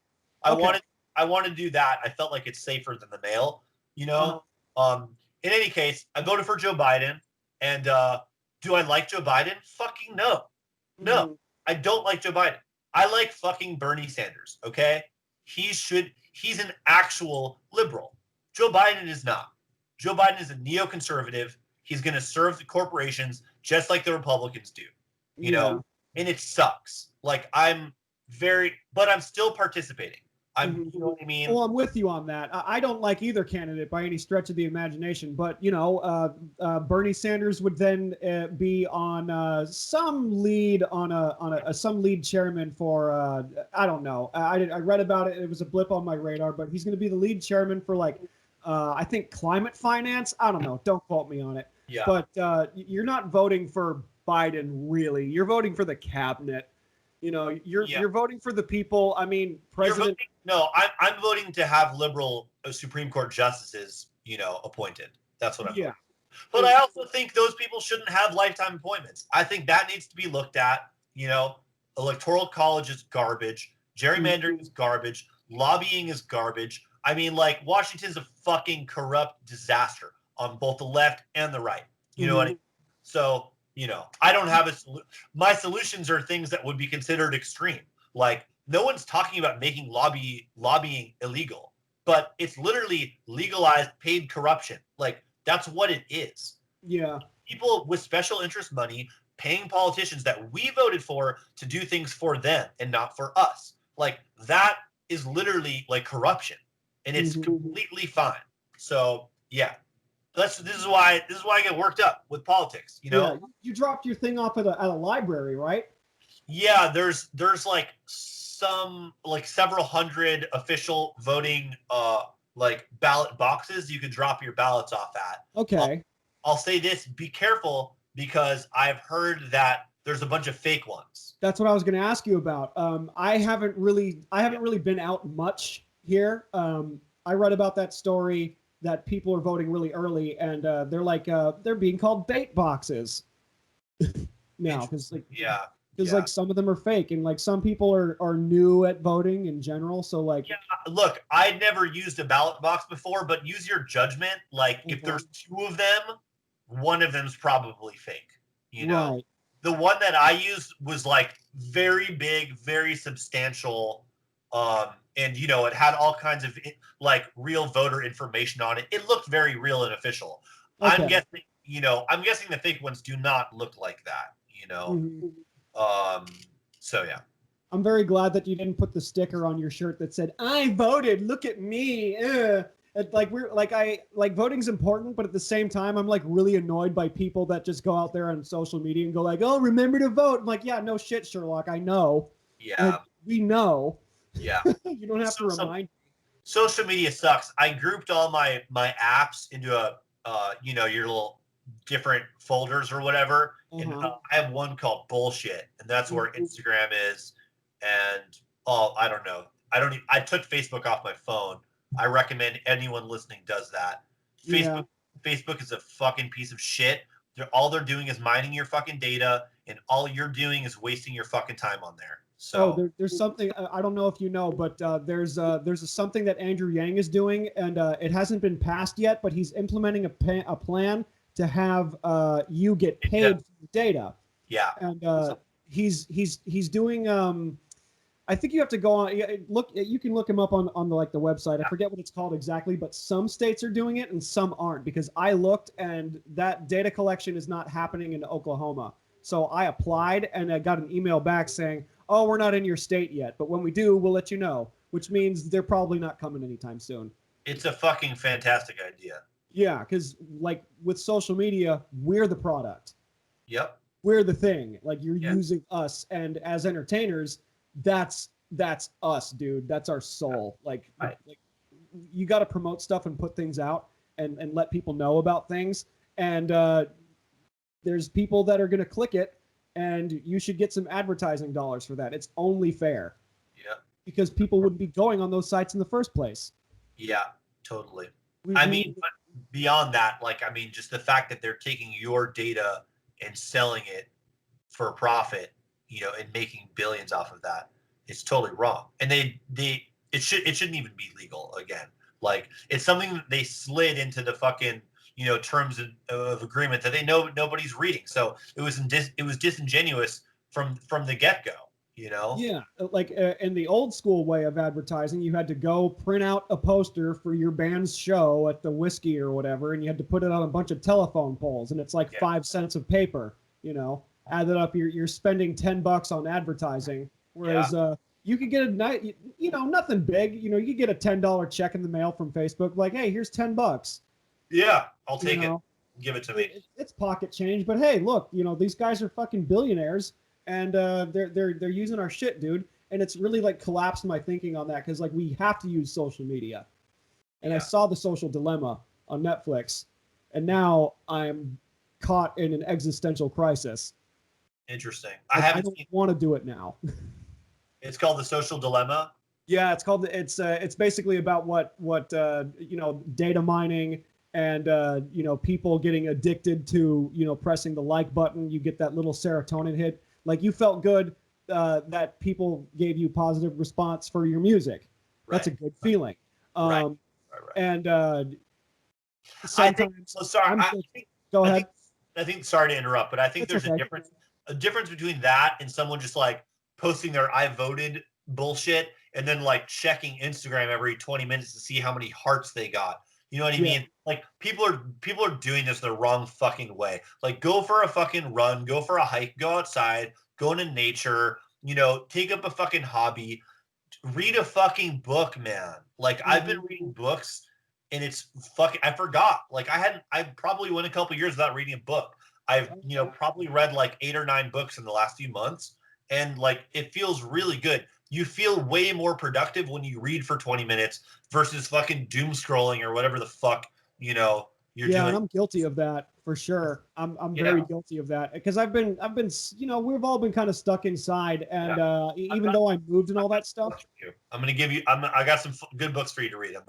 I wanted to do that. I felt like it's safer than the mail, in any case, I voted for Joe Biden, and do I like Joe Biden? Fucking no. No, I don't like Joe Biden. I like fucking Bernie Sanders, okay? He's an actual liberal. Joe Biden is not. Joe Biden is a neoconservative. He's going to serve the corporations just like the Republicans do, you know? And it sucks. Like, but I'm still participating. You know what I mean? Well, I'm with you on that. I don't like either candidate by any stretch of the imagination, but you know, Bernie Sanders would then be on some lead some lead chairman for I don't know. I read about it. It was a blip on my radar, but he's going to be the lead chairman for like I think climate finance. I don't know. Don't quote me on it. Yeah. But you're not voting for Biden, really. You're voting for the cabinet. You know, you're voting for the people. I mean, President. I'm voting to have liberal Supreme Court justices, you know, appointed. That's what I'm voting. But I also think those people shouldn't have lifetime appointments. I think that needs to be looked at. You know, electoral college is garbage. Gerrymandering is garbage. Lobbying is garbage. I mean, like, Washington's a fucking corrupt disaster on both the left and the right. You know what I mean? So, you know, I don't have my solutions are things that would be considered extreme. Like, no one's talking about making lobbying illegal, but it's literally legalized paid corruption. Like, that's what it is. Yeah. People with special interest money paying politicians that we voted for to do things for them and not for us. Like, that is literally like corruption, and it's completely fine. So yeah. This is why I get worked up with politics, you know? Yeah. You dropped your thing off at a library, right? Yeah, there's like several hundred official voting like ballot boxes you can drop your ballots off at. Okay. I'll say this, be careful, because I've heard that there's a bunch of fake ones. That's what I was going to ask you about. I haven't really been out much here. I read about that story that people are voting really early, and they're like they're being called bait boxes now, because like some of them are fake, and like some people are new at voting in general. So like, look, I'd never used a ballot box before, but use your judgment. Like, if there's two of them, one of them's probably fake. You know, right. The one that I used was like very big, very substantial. And you know, it had all kinds of like real voter information on it. It looked very real and official. Okay. I'm guessing the fake ones do not look like that, you know? So yeah. I'm very glad that you didn't put the sticker on your shirt that said, "I voted, look at me." Voting's important, but at the same time, I'm like really annoyed by people that just go out there on social media and go like, "Oh, remember to vote." I'm like, yeah, no shit, Sherlock. I know. Yeah. Like, we know. Yeah. You don't have to remind. Social media sucks. I grouped all my apps into a your little different folders or whatever. And I have one called bullshit, and that's where Instagram is. And I don't know. I took Facebook off my phone. I recommend anyone listening does that. Facebook is a fucking piece of shit. All they're doing is mining your fucking data, and all you're doing is wasting your fucking time on there. So there's something I don't know if you know, but there's something that Andrew Yang is doing, and it hasn't been passed yet, but he's implementing a plan to have you get paid for data. Yeah. And he's doing. I think you have to go on. Look, you can look him up on the website. I forget what it's called exactly, but some states are doing it and some aren't, because I looked and that data collection is not happening in Oklahoma. So I applied and I got an email back saying, "Oh, we're not in your state yet, but when we do, we'll let you know," which means they're probably not coming anytime soon. It's a fucking fantastic idea. Yeah, because like with social media, we're the product. Yep. We're the thing. Like, you're using us, and as entertainers, that's us, dude. That's our soul. Like you got to promote stuff and put things out and let people know about things. And there's people that are going to click it, and you should get some advertising dollars for that. It's only fair. Yeah. Because people wouldn't be going on those sites in the first place. Yeah, totally. But beyond that, just the fact that they're taking your data and selling it for profit, and making billions off of that, it's totally wrong. And it shouldn't even be legal again. Like, it's something that they slid into the fucking terms of agreement that they know nobody's reading. So it was disingenuous from the get-go. Yeah, like in the old school way of advertising, you had to go print out a poster for your band's show at the Whiskey or whatever, and you had to put it on a bunch of telephone poles, and it's like 5 cents of paper. Added up, you're spending $10 on advertising, whereas you could get a night, nothing big. You could get a $10 check in the mail from Facebook, like, hey, here's $10. Yeah, I'll take it. Give it to me. It's pocket change, but hey, look, these guys are fucking billionaires. And they're using our shit, dude. And it's really like collapsed my thinking on that because like we have to use social media. And I saw The Social Dilemma on Netflix, and now I'm caught in an existential crisis. Interesting. I don't want to do it now. It's called The Social Dilemma. Yeah, it's basically about what data mining and people getting addicted to pressing the like button. You get that little serotonin hit. Like you felt good that people gave you positive response for your music. That's a good feeling. Right. And sometimes, go ahead. I think sorry to interrupt, but I think there's a difference between that and someone just like posting their I voted bullshit and then like checking Instagram every 20 minutes to see how many hearts they got. You know what I mean? Like people are doing this the wrong fucking way. Like go for a fucking run, go for a hike, go outside, go into nature, take up a fucking hobby, read a fucking book, man. Like I've been reading books and it's fucking, I forgot. Like I probably went a couple years without reading a book. I've, probably read like 8 or 9 books in the last few months. And like, it feels really good. You feel way more productive when you read for 20 minutes versus fucking doom scrolling or whatever the fuck, you're doing. Yeah, and I'm guilty of that for sure. I'm very guilty of that because I've been, we've all been kind of stuck inside. And even though I moved and all that stuff. I'm going to give you, I got some good books for you to read. I'm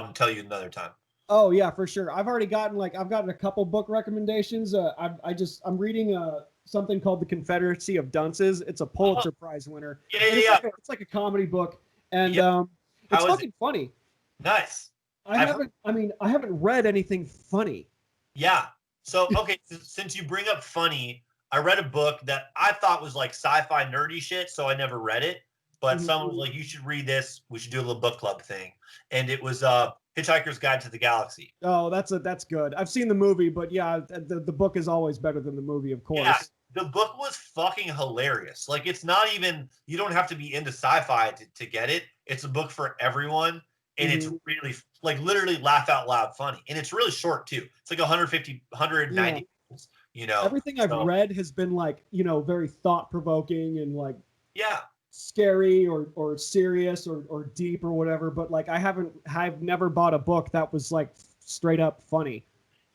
going to tell you another time. Oh yeah, for sure. I've gotten a couple book recommendations. I'm reading something called The Confederacy of Dunces. It's a Pulitzer Prize winner. It's like a comedy book, and it's fucking funny. Nice. I haven't read anything funny. Yeah. So okay, since you bring up funny, I read a book that I thought was like sci-fi nerdy shit, so I never read it. But someone was like, "You should read this. We should do a little book club thing." And it was Hitchhiker's Guide to the Galaxy. Oh, that's good. I've seen the movie, but yeah, the book is always better than the movie, of course. Yeah, the book was fucking hilarious. Like, it's not even, you don't have to be into sci-fi to get it. It's a book for everyone, and it's really, like, literally laugh out loud funny. And it's really short, too. It's like 190 pages, Everything I've read has been, like, very thought-provoking and, like, yeah, scary or serious or deep or whatever, but like I've never bought a book that was like straight up funny.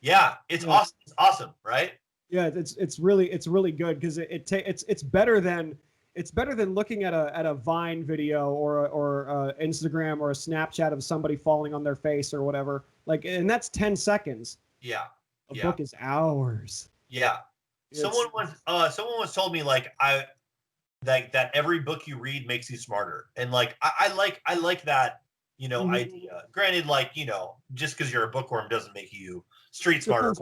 Yeah, it's awesome. It's awesome, right? Yeah, it's really good because it's better than looking at a Vine video or Instagram or a Snapchat of somebody falling on their face or whatever. Like, and that's 10 seconds. Yeah. A book is hours. Yeah. Someone once told me like that every book you read makes you smarter. And like I like that, idea. Granted, like, just because you're a bookworm doesn't make you street smarter.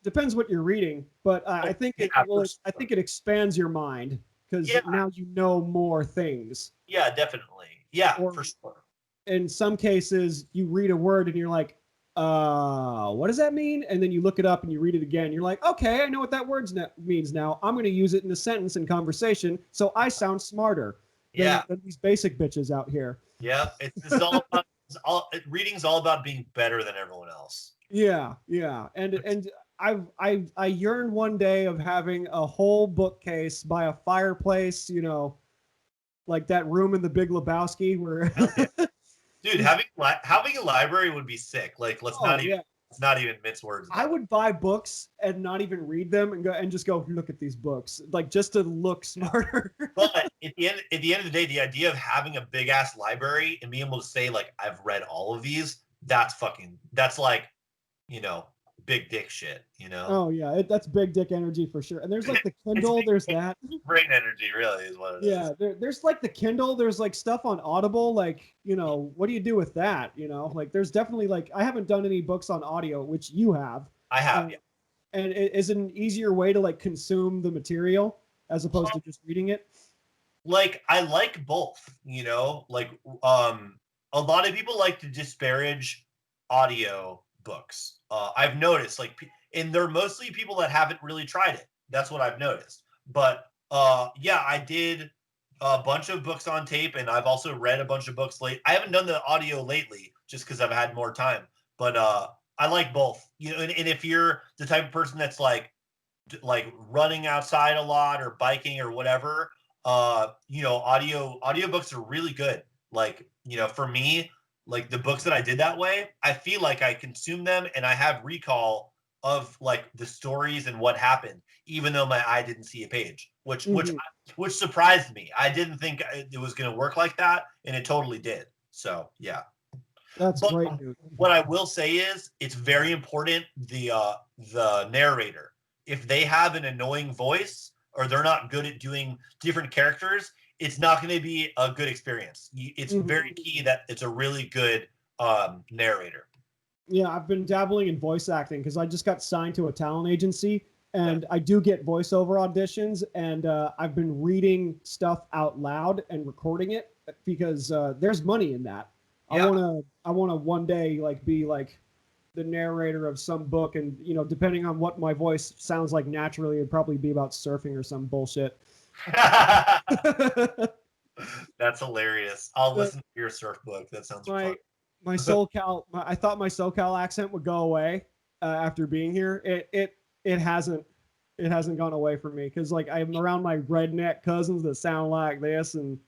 Depends what you're reading, but I think it expands your mind because now you know more things. Yeah, definitely. Yeah, for sure. In some cases, you read a word and you're like, what does that mean? And then you look it up and you read it again. You're like, okay, I know what that word means now. I'm going to use it in a sentence in conversation, so I sound smarter than these basic bitches out here. Yeah, reading's all about being better than everyone else. Yeah, and I yearn one day of having a whole bookcase by a fireplace, like that room in The Big Lebowski where. Dude, having a library would be sick. Like, let's not even mince words. I would buy books and not even read them and just go look at these books, like just to look smarter. But at the end of the day, the idea of having a big ass library and being able to say like I've read all of these, that's like, big dick shit, you know? Oh yeah, that's big dick energy for sure. And there's like the Kindle, there's that. Brain energy, really, is what it is. Yeah, there's like the Kindle, there's like stuff on Audible, like, you know, what do you do with that? You know, like there's definitely like, I haven't done any books on audio, which you have. I have, yeah. And it is an easier way to like consume the material as opposed to just reading it. Like, I like both, you know, like, a lot of people like to disparage audio books. I've noticed, like, and they're mostly people that haven't really tried it. That's what I've noticed. But yeah, I did a bunch of books on tape, and I've also read a bunch of books late. I haven't done the audio lately, just because I've had more time. But I like both, you know. And if you're the type of person that's like running outside a lot or biking or whatever, you know, audiobooks are really good. Like, you know, for me, like the books that I did that way, I feel like I consume them and I have recall of like the stories and what happened, even though my eye didn't see a page, which surprised me. I didn't think it was going to work like that, and it totally did. So yeah, that's great, dude. What I will say is, it's very important the narrator. If they have an annoying voice or they're not good at doing different characters, it's not going to be a good experience. It's very key that it's a really good narrator. Yeah, I've been dabbling in voice acting because I just got signed to a talent agency, and I do get voiceover auditions, and I've been reading stuff out loud and recording it because there's money in that. Yeah. I wanna one day like be like the narrator of some book, and you know, depending on what my voice sounds like naturally, it'd probably be about surfing or some bullshit. That's hilarious. I'll listen to your surf book. That sounds fun. My SoCal, I thought my SoCal accent would go away after being here. It hasn't gone away from me because like I'm around my redneck cousins that sound like this, and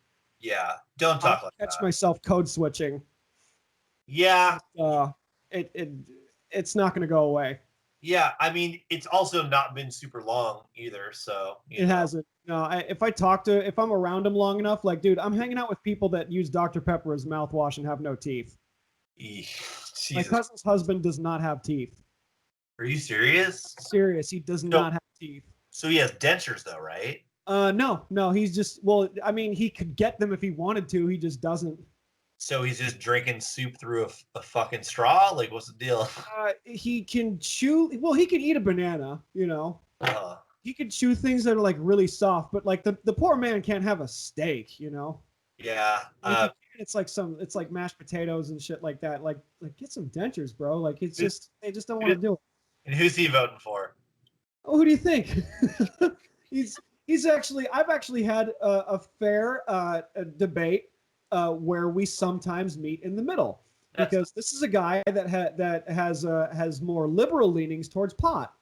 yeah, don't talk like that. Catch myself code switching. Yeah, it's not going to go away. Yeah, I mean, it's also not been super long either, so it hasn't. No, if I'm around them long enough, like, dude, I'm hanging out with people that use Dr. Pepper as mouthwash and have no teeth. My cousin's husband does not have teeth. Are you serious? Serious, he does not have teeth. So he has dentures, though, right? No, he's just, well, I mean, he could get them if he wanted to. He just doesn't. So he's just drinking soup through a fucking straw? Like, what's the deal? He can chew. Well, he can eat a banana, you know. He can chew things that are like really soft, but like the poor man can't have a steak, you know. Yeah. Like, it's like mashed potatoes and shit like that. Like get some dentures, bro. Like it's just they just don't want to do it. And who's he voting for? Oh, who do you think? He's actually, I've actually had a fair debate where we sometimes meet in the middle, because this is a guy that has more liberal leanings towards pot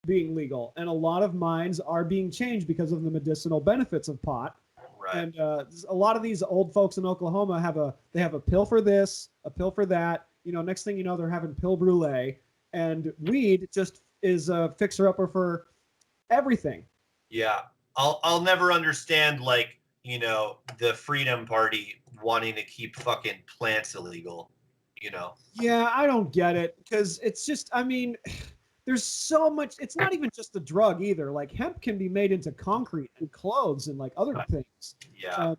being legal, and a lot of minds are being changed because of the medicinal benefits of pot. Right. And a lot of these old folks in Oklahoma have a pill for this, a pill for that. You know, next thing you know, they're having pill brulee, and weed just is a fixer-upper for everything. Yeah, I'll never understand, like, you know, the Freedom Party wanting to keep fucking plants illegal, you know? Yeah, I don't get it, because it's just, I mean, there's so much, it's not even just a drug either. Like, hemp can be made into concrete and clothes and like other things. Yeah.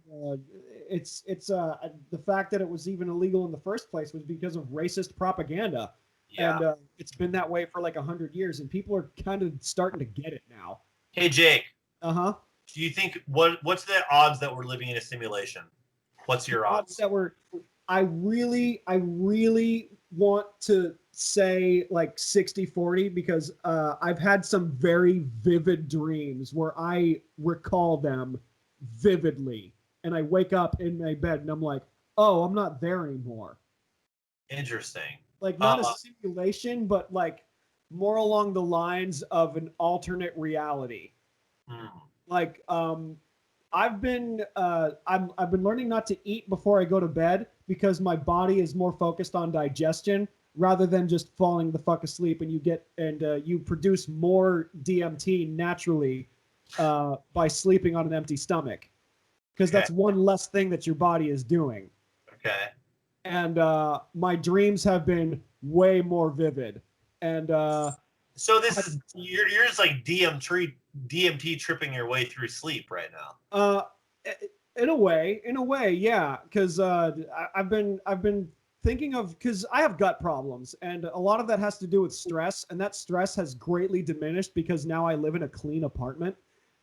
It's the fact that it was even illegal in the first place was because of racist propaganda. Yeah. And it's been that way for like 100 years, and people are kind of starting to get it now. Hey, Jake. Uh-huh. Do you think, what's the odds that we're living in a simulation? What's your odds? That I really want to say like 60-40, because I've had some very vivid dreams where I recall them vividly, and I wake up in my bed and I'm like, oh, I'm not there anymore. Interesting. Like, not a simulation, but like more along the lines of an alternate reality. Like, I've been learning not to eat before I go to bed, because my body is more focused on digestion rather than just falling the fuck asleep, and you produce more DMT naturally by sleeping on an empty stomach, because that's one less thing that your body is doing. Okay. And my dreams have been way more vivid. And so this is you're just like DMT tripping your way through sleep right now. In a way, yeah. Because I've been thinking of, because I have gut problems, and a lot of that has to do with stress, and that stress has greatly diminished because now I live in a clean apartment.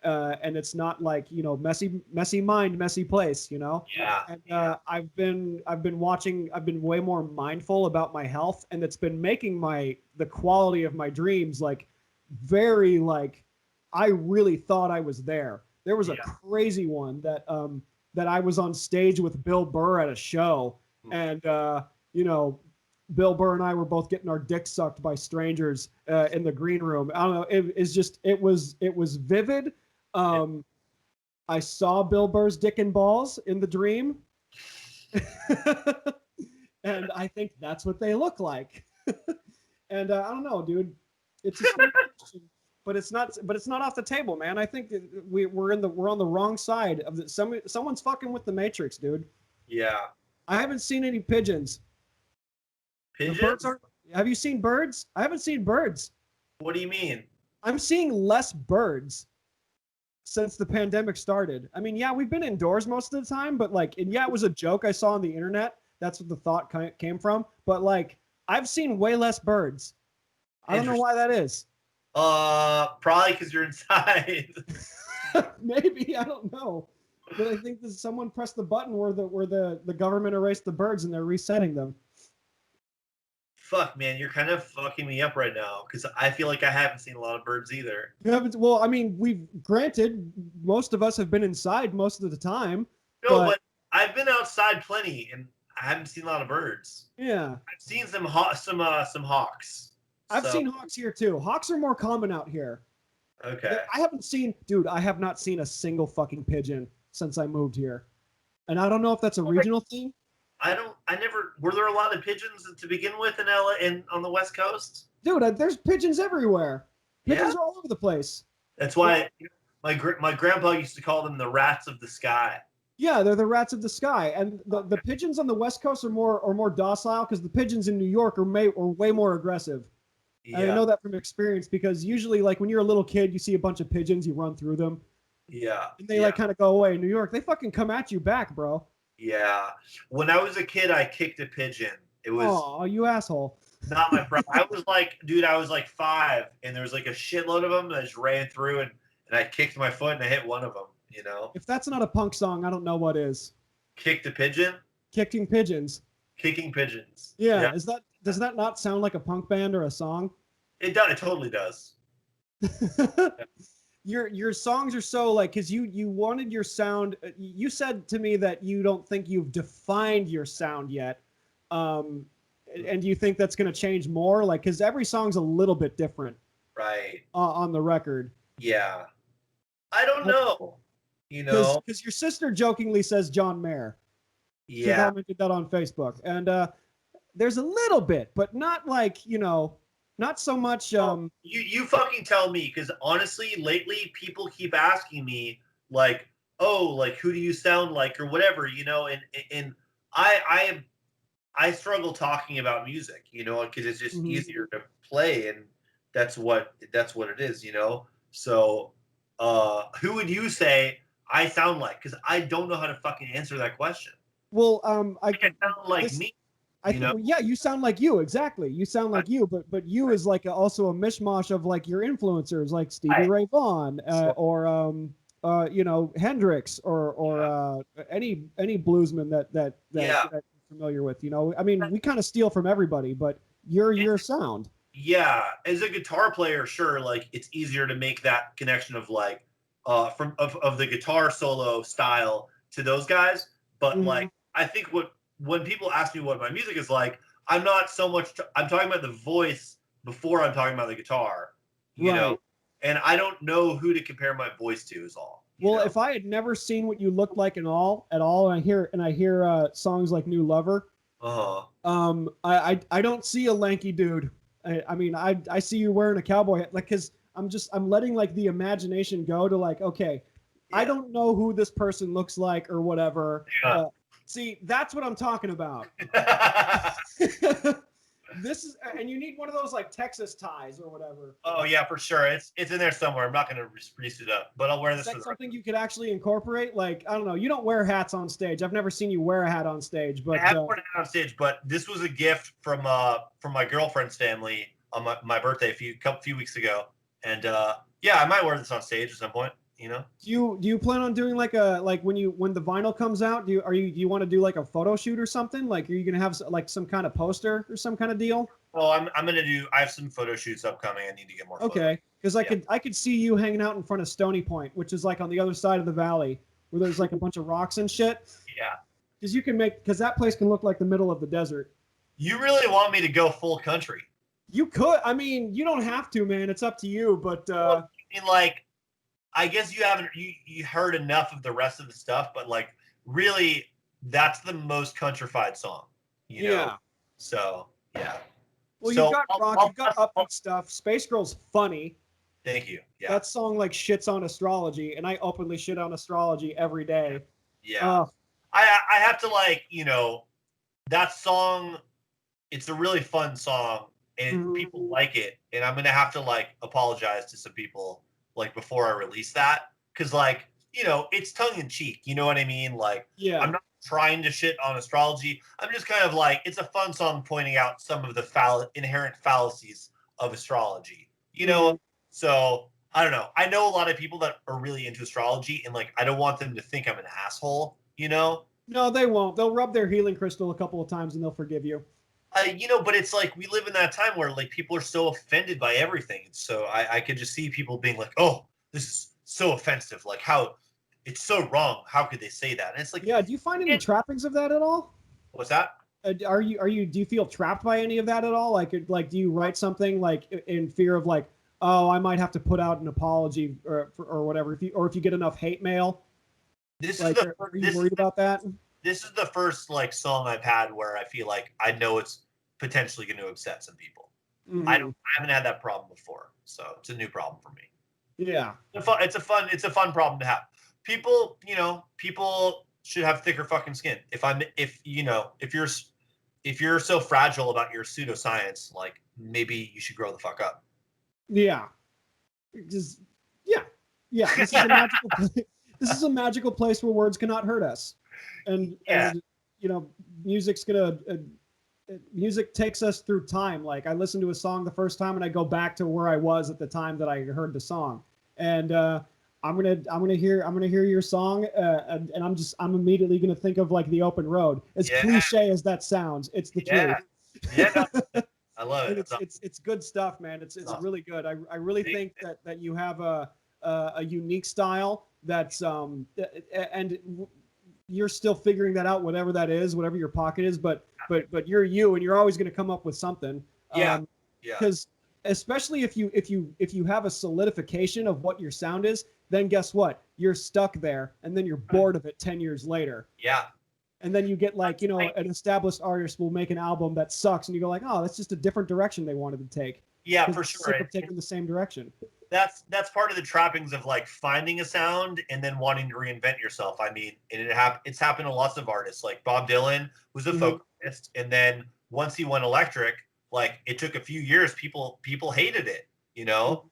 And it's not like, messy mind, messy place, Yeah. And I've been way more mindful about my health, and it's been making the quality of my dreams like very, like, I really thought I was there. There was a crazy one that I was on stage with Bill Burr at a show, and Bill Burr and I were both getting our dicks sucked by strangers in the green room. I don't know. It was vivid. I saw Bill Burr's dick and balls in the dream. And I think that's what they look like. And I don't know, dude. It's a question, but it's not off the table, man. I think we're on the wrong side of the someone's fucking with the Matrix, dude. Yeah. I haven't seen any pigeons. Pigeons? Have you seen birds? I haven't seen birds. What do you mean? I'm seeing less birds since the pandemic started. I mean, yeah, we've been indoors most of the time, but it was a joke I saw on the internet. That's what the thought came from. But I've seen way less birds. I don't know why that is. Probably because you're inside. Maybe, I don't know. But I think someone pressed the button where the government erased the birds and they're resetting them. Fuck, man, you're kind of fucking me up right now because I feel like I haven't seen a lot of birds either. You haven't? Well, I mean, granted, most of us have been inside most of the time. No, but I've been outside plenty and I haven't seen a lot of birds. Yeah, I've seen some hawks. I've seen hawks here too. Hawks are more common out here. Okay. I have not seen a single fucking pigeon since I moved here, and I don't know if that's a regional thing. Were there a lot of pigeons to begin with in LA and on the West Coast? Dude, there's pigeons everywhere. Pigeons are all over the place. That's why my grandpa used to call them the rats of the sky. Yeah, they're the rats of the sky. And the pigeons on the West Coast are more docile because the pigeons in New York are way more aggressive. Yeah. And I know that from experience because usually, like, when you're a little kid, you see a bunch of pigeons, you run through them. Yeah. And they kind of go away. In New York, they fucking come at you back, bro. Yeah. When I was a kid, I kicked a pigeon. It was. Oh, you asshole. Not my problem. I was like 5, and there was like a shitload of them that I just ran through, and I kicked my foot and I hit one of them. If that's not a punk song, I don't know what is. Kicked a pigeon. Kicking pigeons. Kicking pigeons. Yeah. Does that not sound like a punk band or a song? It does. It totally does. Your songs are so because you wanted your sound. You said to me that you don't think you've defined your sound yet, and you think that's going to change more, because every song's a little bit different, right? On the record. Yeah, I don't know. Because your sister jokingly says John Mayer. Yeah, she commented that on Facebook, and there's a little bit, but not not so much. You fucking tell me, because honestly, lately people keep asking me who do you sound like or whatever, and I struggle talking about music, because it's just easier to play, and that's what it is, So, who would you say I sound like? Because I don't know how to fucking answer that question. Well, I sound like me. Yeah, you sound like you, exactly. You sound like you, but you is also a mishmash of your influencers like Stevie Ray Vaughan or Hendrix or any bluesman that you're familiar with. I mean, we kind of steal from everybody, but your sound. Yeah, as a guitar player, sure, it's easier to make that connection of of the guitar solo style to those guys, but I think when people ask me what my music is like, I'm not so much. I'm talking about the voice before I'm talking about the guitar, you know. And I don't know who to compare my voice to. Is all. Well, if I had never seen what you looked like at all, and I hear songs like "New Lover," I don't see a lanky dude. I see you wearing a cowboy hat, because I'm letting the imagination go to okay, I don't know who this person looks like or whatever. Yeah. See, that's what I'm talking about. This is, and you need one of those like Texas ties or whatever. Oh yeah, for sure. It's in there somewhere. I'm not gonna grease it up, but I'll wear this. Is that something you could actually incorporate? Like, I don't know. You don't wear hats on stage. I've never seen you wear a hat on stage, but I haven't worn it on stage, but this was a gift from my girlfriend's family on my birthday a few weeks ago, and yeah, I might wear this on stage at some point. You know. Do you plan on doing like when the vinyl comes out? Do you want to do like a photo shoot or something? Like, are you gonna have like some kind of poster or some kind of deal? Well, I'm gonna do. I have some photo shoots upcoming. I need to get more. Okay, because I could see you hanging out in front of Stony Point, which is like on the other side of the valley, where there's like a bunch of rocks and shit. Yeah. Because that place can look like the middle of the desert. You really want me to go full country? You could. I mean, you don't have to, man. It's up to you. But well, I mean, like, I guess you haven't you heard enough of the rest of the stuff, but like, really, that's the most countrified song. You know? Yeah. So yeah. Well, so you've got rock, you've got upbeat stuff. Space Girl's funny. Thank you. Yeah. That song like shits on astrology, and I openly shit on astrology every day. Yeah. I have to, like, you know, that song. It's a really fun song, and people like it, and I'm gonna have to like apologize to some people like before I release that, because like, you know, it's tongue in cheek. You know what I mean? Like, Yeah. I'm not trying to shit on astrology. I'm just kind of like, it's a fun song pointing out some of the inherent fallacies of astrology. You know, so I don't know. I know a lot of people that are really into astrology, and like, I don't want them to think I'm an asshole. You know? No, they won't. They'll rub their healing crystal a couple of times and they'll forgive you. You know, but it's like we live in that time where like people are so offended by everything. So I could just see people being like, "Oh, this is so offensive. Like, how it's so wrong. How could they say that?" And it's like, yeah. Do you find any trappings of that at all? What's that? Do you feel trapped by any of that at all? Like do you write something like in fear of like, oh, I might have to put out an apology or whatever if you get enough hate mail? Are you worried about that? This is the first like song I've had where I feel like I know it's potentially going to upset some people. Mm-hmm. I haven't had that problem before, so it's a new problem for me. Yeah, it's a fun problem to have. People should have thicker fucking skin. If you're so fragile about your pseudoscience, like, maybe you should grow the fuck up. Yeah, just yeah. This is a magical place. This is a magical place where words cannot hurt us, and you know, music takes us through time. Like, I listen to a song the first time and I go back to where I was at the time that I heard the song, and I'm gonna hear your song, and I'm immediately gonna think of like The Open Road. As cliche as that sounds, it's the truth. Yeah, I love it. It's good stuff, man. It's awesome. Really good. I really think that you have a unique style that's and you're still figuring that out, whatever that is, whatever your pocket is, but you're you, and you're always going to come up with something. Because especially if you have a solidification of what your sound is, then guess what? You're stuck there, and then you're bored of it 10 years later. Yeah. And then you get like, you know, an established artist will make an album that sucks, and you go like, oh, that's just a different direction they wanted to take. Yeah, for sure. Sick of taking the same direction. That's part of the trappings of like finding a sound and then wanting to reinvent yourself. I mean, it's happened to lots of artists. Like Bob Dylan was a folk artist, and then once he went electric, like, it took a few years. People hated it, you know,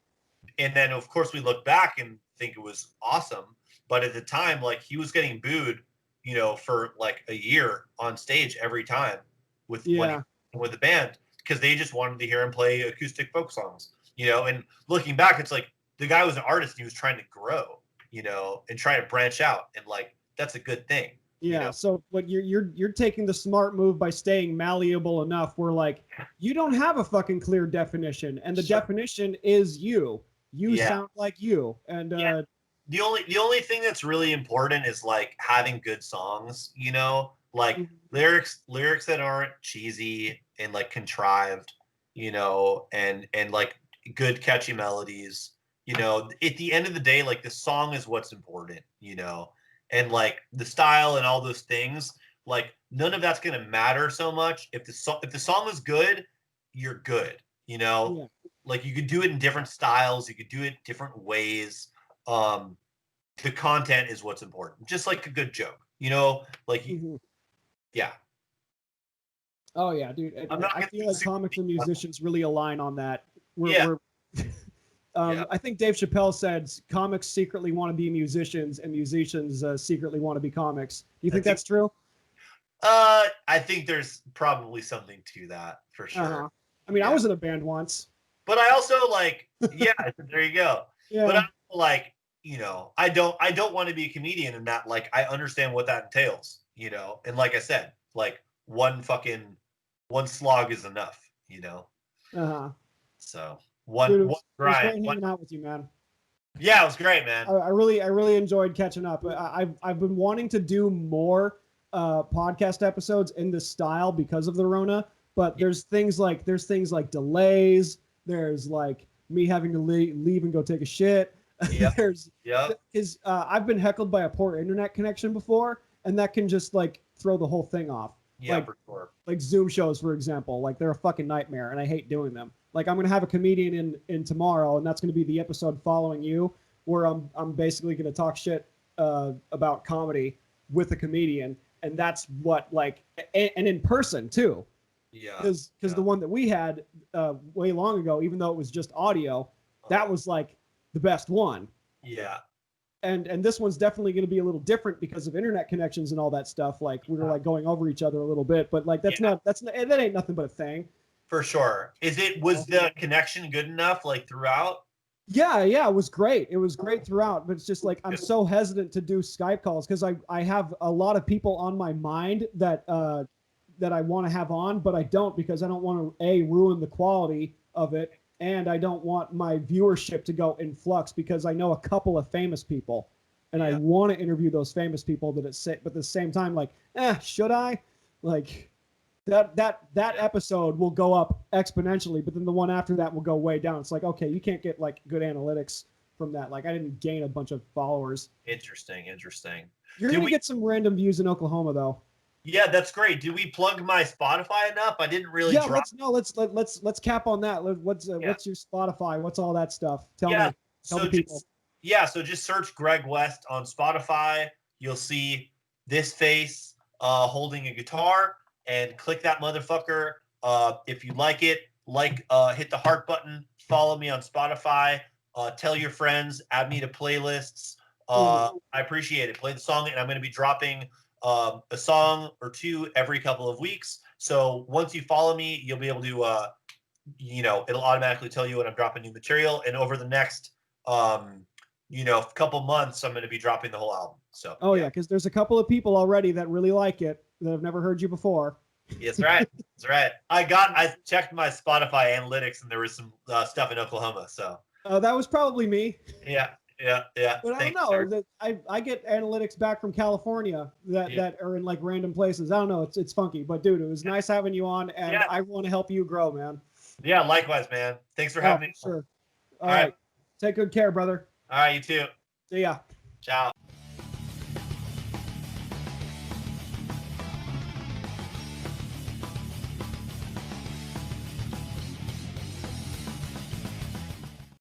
and then of course we look back and think it was awesome. But at the time, like, he was getting booed, you know, for like a year on stage every time with the band, because they just wanted to hear him play acoustic folk songs, you know. And looking back, it's like the guy was an artist and he was trying to grow, you know, and try to branch out, and like, that's a good thing. Yeah. You know? So, but you're taking the smart move by staying malleable enough where like you don't have a fucking clear definition, and the definition is you. You sound like you, and the only thing that's really important is like having good songs, you know, like lyrics that aren't cheesy and like contrived, you know, and like good catchy melodies, you know. At the end of the day, like, the song is what's important, you know, and like the style and all those things, like, none of that's gonna matter so much if the song is good, you're good, you know. Like, you could do it in different styles, you could do it different ways. The content is what's important, just like a good joke, you know, like, yeah. Oh yeah, dude. I'm not I gonna feel like super comics and deep. musicians really align on that. Yeah. We're Yeah. I think Dave Chappelle said comics secretly want to be musicians and musicians secretly want to be comics. Do you think that's true? I think there's probably something to that for sure. Uh-huh. I mean, I was in a band once. But I also like, yeah, there you go. Yeah. But I'm like, I don't want to be a comedian in that. Like, I understand what that entails, and like I said, like one slog is enough, Uh-huh. So Dude, one it was grind. great hanging out with you, man. Yeah, it was great, man. I really enjoyed catching up. I've been wanting to do more podcast episodes in this style because of the Rona, but there's things like delays. There's like me having to leave and go take a shit. Yeah. Because I've been heckled by a poor internet connection before, and that can just like throw the whole thing off. Yeah, like, for sure. Like Zoom shows, for example, like they're a fucking nightmare, and I hate doing them. Like I'm gonna have a comedian in tomorrow, and that's gonna be the episode following you, where I'm basically gonna talk shit about comedy with a comedian, and that's what like and in person too. Yeah. Because the one that we had way long ago, even though it was just audio, that was like the best one. Yeah. And this one's definitely going to be a little different because of internet connections and all that stuff. Like we were like going over each other a little bit, but like that ain't nothing but a thing. For sure. Was the connection good enough like throughout? Yeah, it was great. It was great throughout, but it's just like I'm so hesitant to do Skype calls because I have a lot of people on my mind that I want to have on, but I don't because I don't want to ruin the quality of it. And I don't want my viewership to go in flux because I know a couple of famous people, and I want to interview those famous people. But at the same time, like, should I? Like, that episode will go up exponentially, but then the one after that will go way down. It's like, okay, you can't get like good analytics from that. Like, I didn't gain a bunch of followers. Interesting. You're gonna get some random views in Oklahoma, though. Yeah, that's great. Do we plug my Spotify enough? I didn't really. Yeah, let's cap on that. What's your Spotify? What's all that stuff? Tell the people. So just search Greg West on Spotify. You'll see this face holding a guitar, and click that motherfucker. If you like it, hit the heart button. Follow me on Spotify. Tell your friends. Add me to playlists. I appreciate it. Play the song, and I'm going to be dropping a song or two every couple of weeks. So once you follow me, you'll be able to, it'll automatically tell you when I'm dropping new material. And over the next, couple months, I'm going to be dropping the whole album. So. Oh yeah, because there's a couple of people already that really like it that have never heard you before. That's right. That's right. I checked my Spotify analytics, and there was some stuff in Oklahoma. So. That was probably me. Yeah. But I don't know. I get analytics back from California that are in like random places. I don't know. It's funky. But dude, it was nice having you on, and I want to help you grow, man. Yeah, likewise, man. Thanks for having me. Sure. All right. Take good care, brother. All right, you too. See ya. Ciao.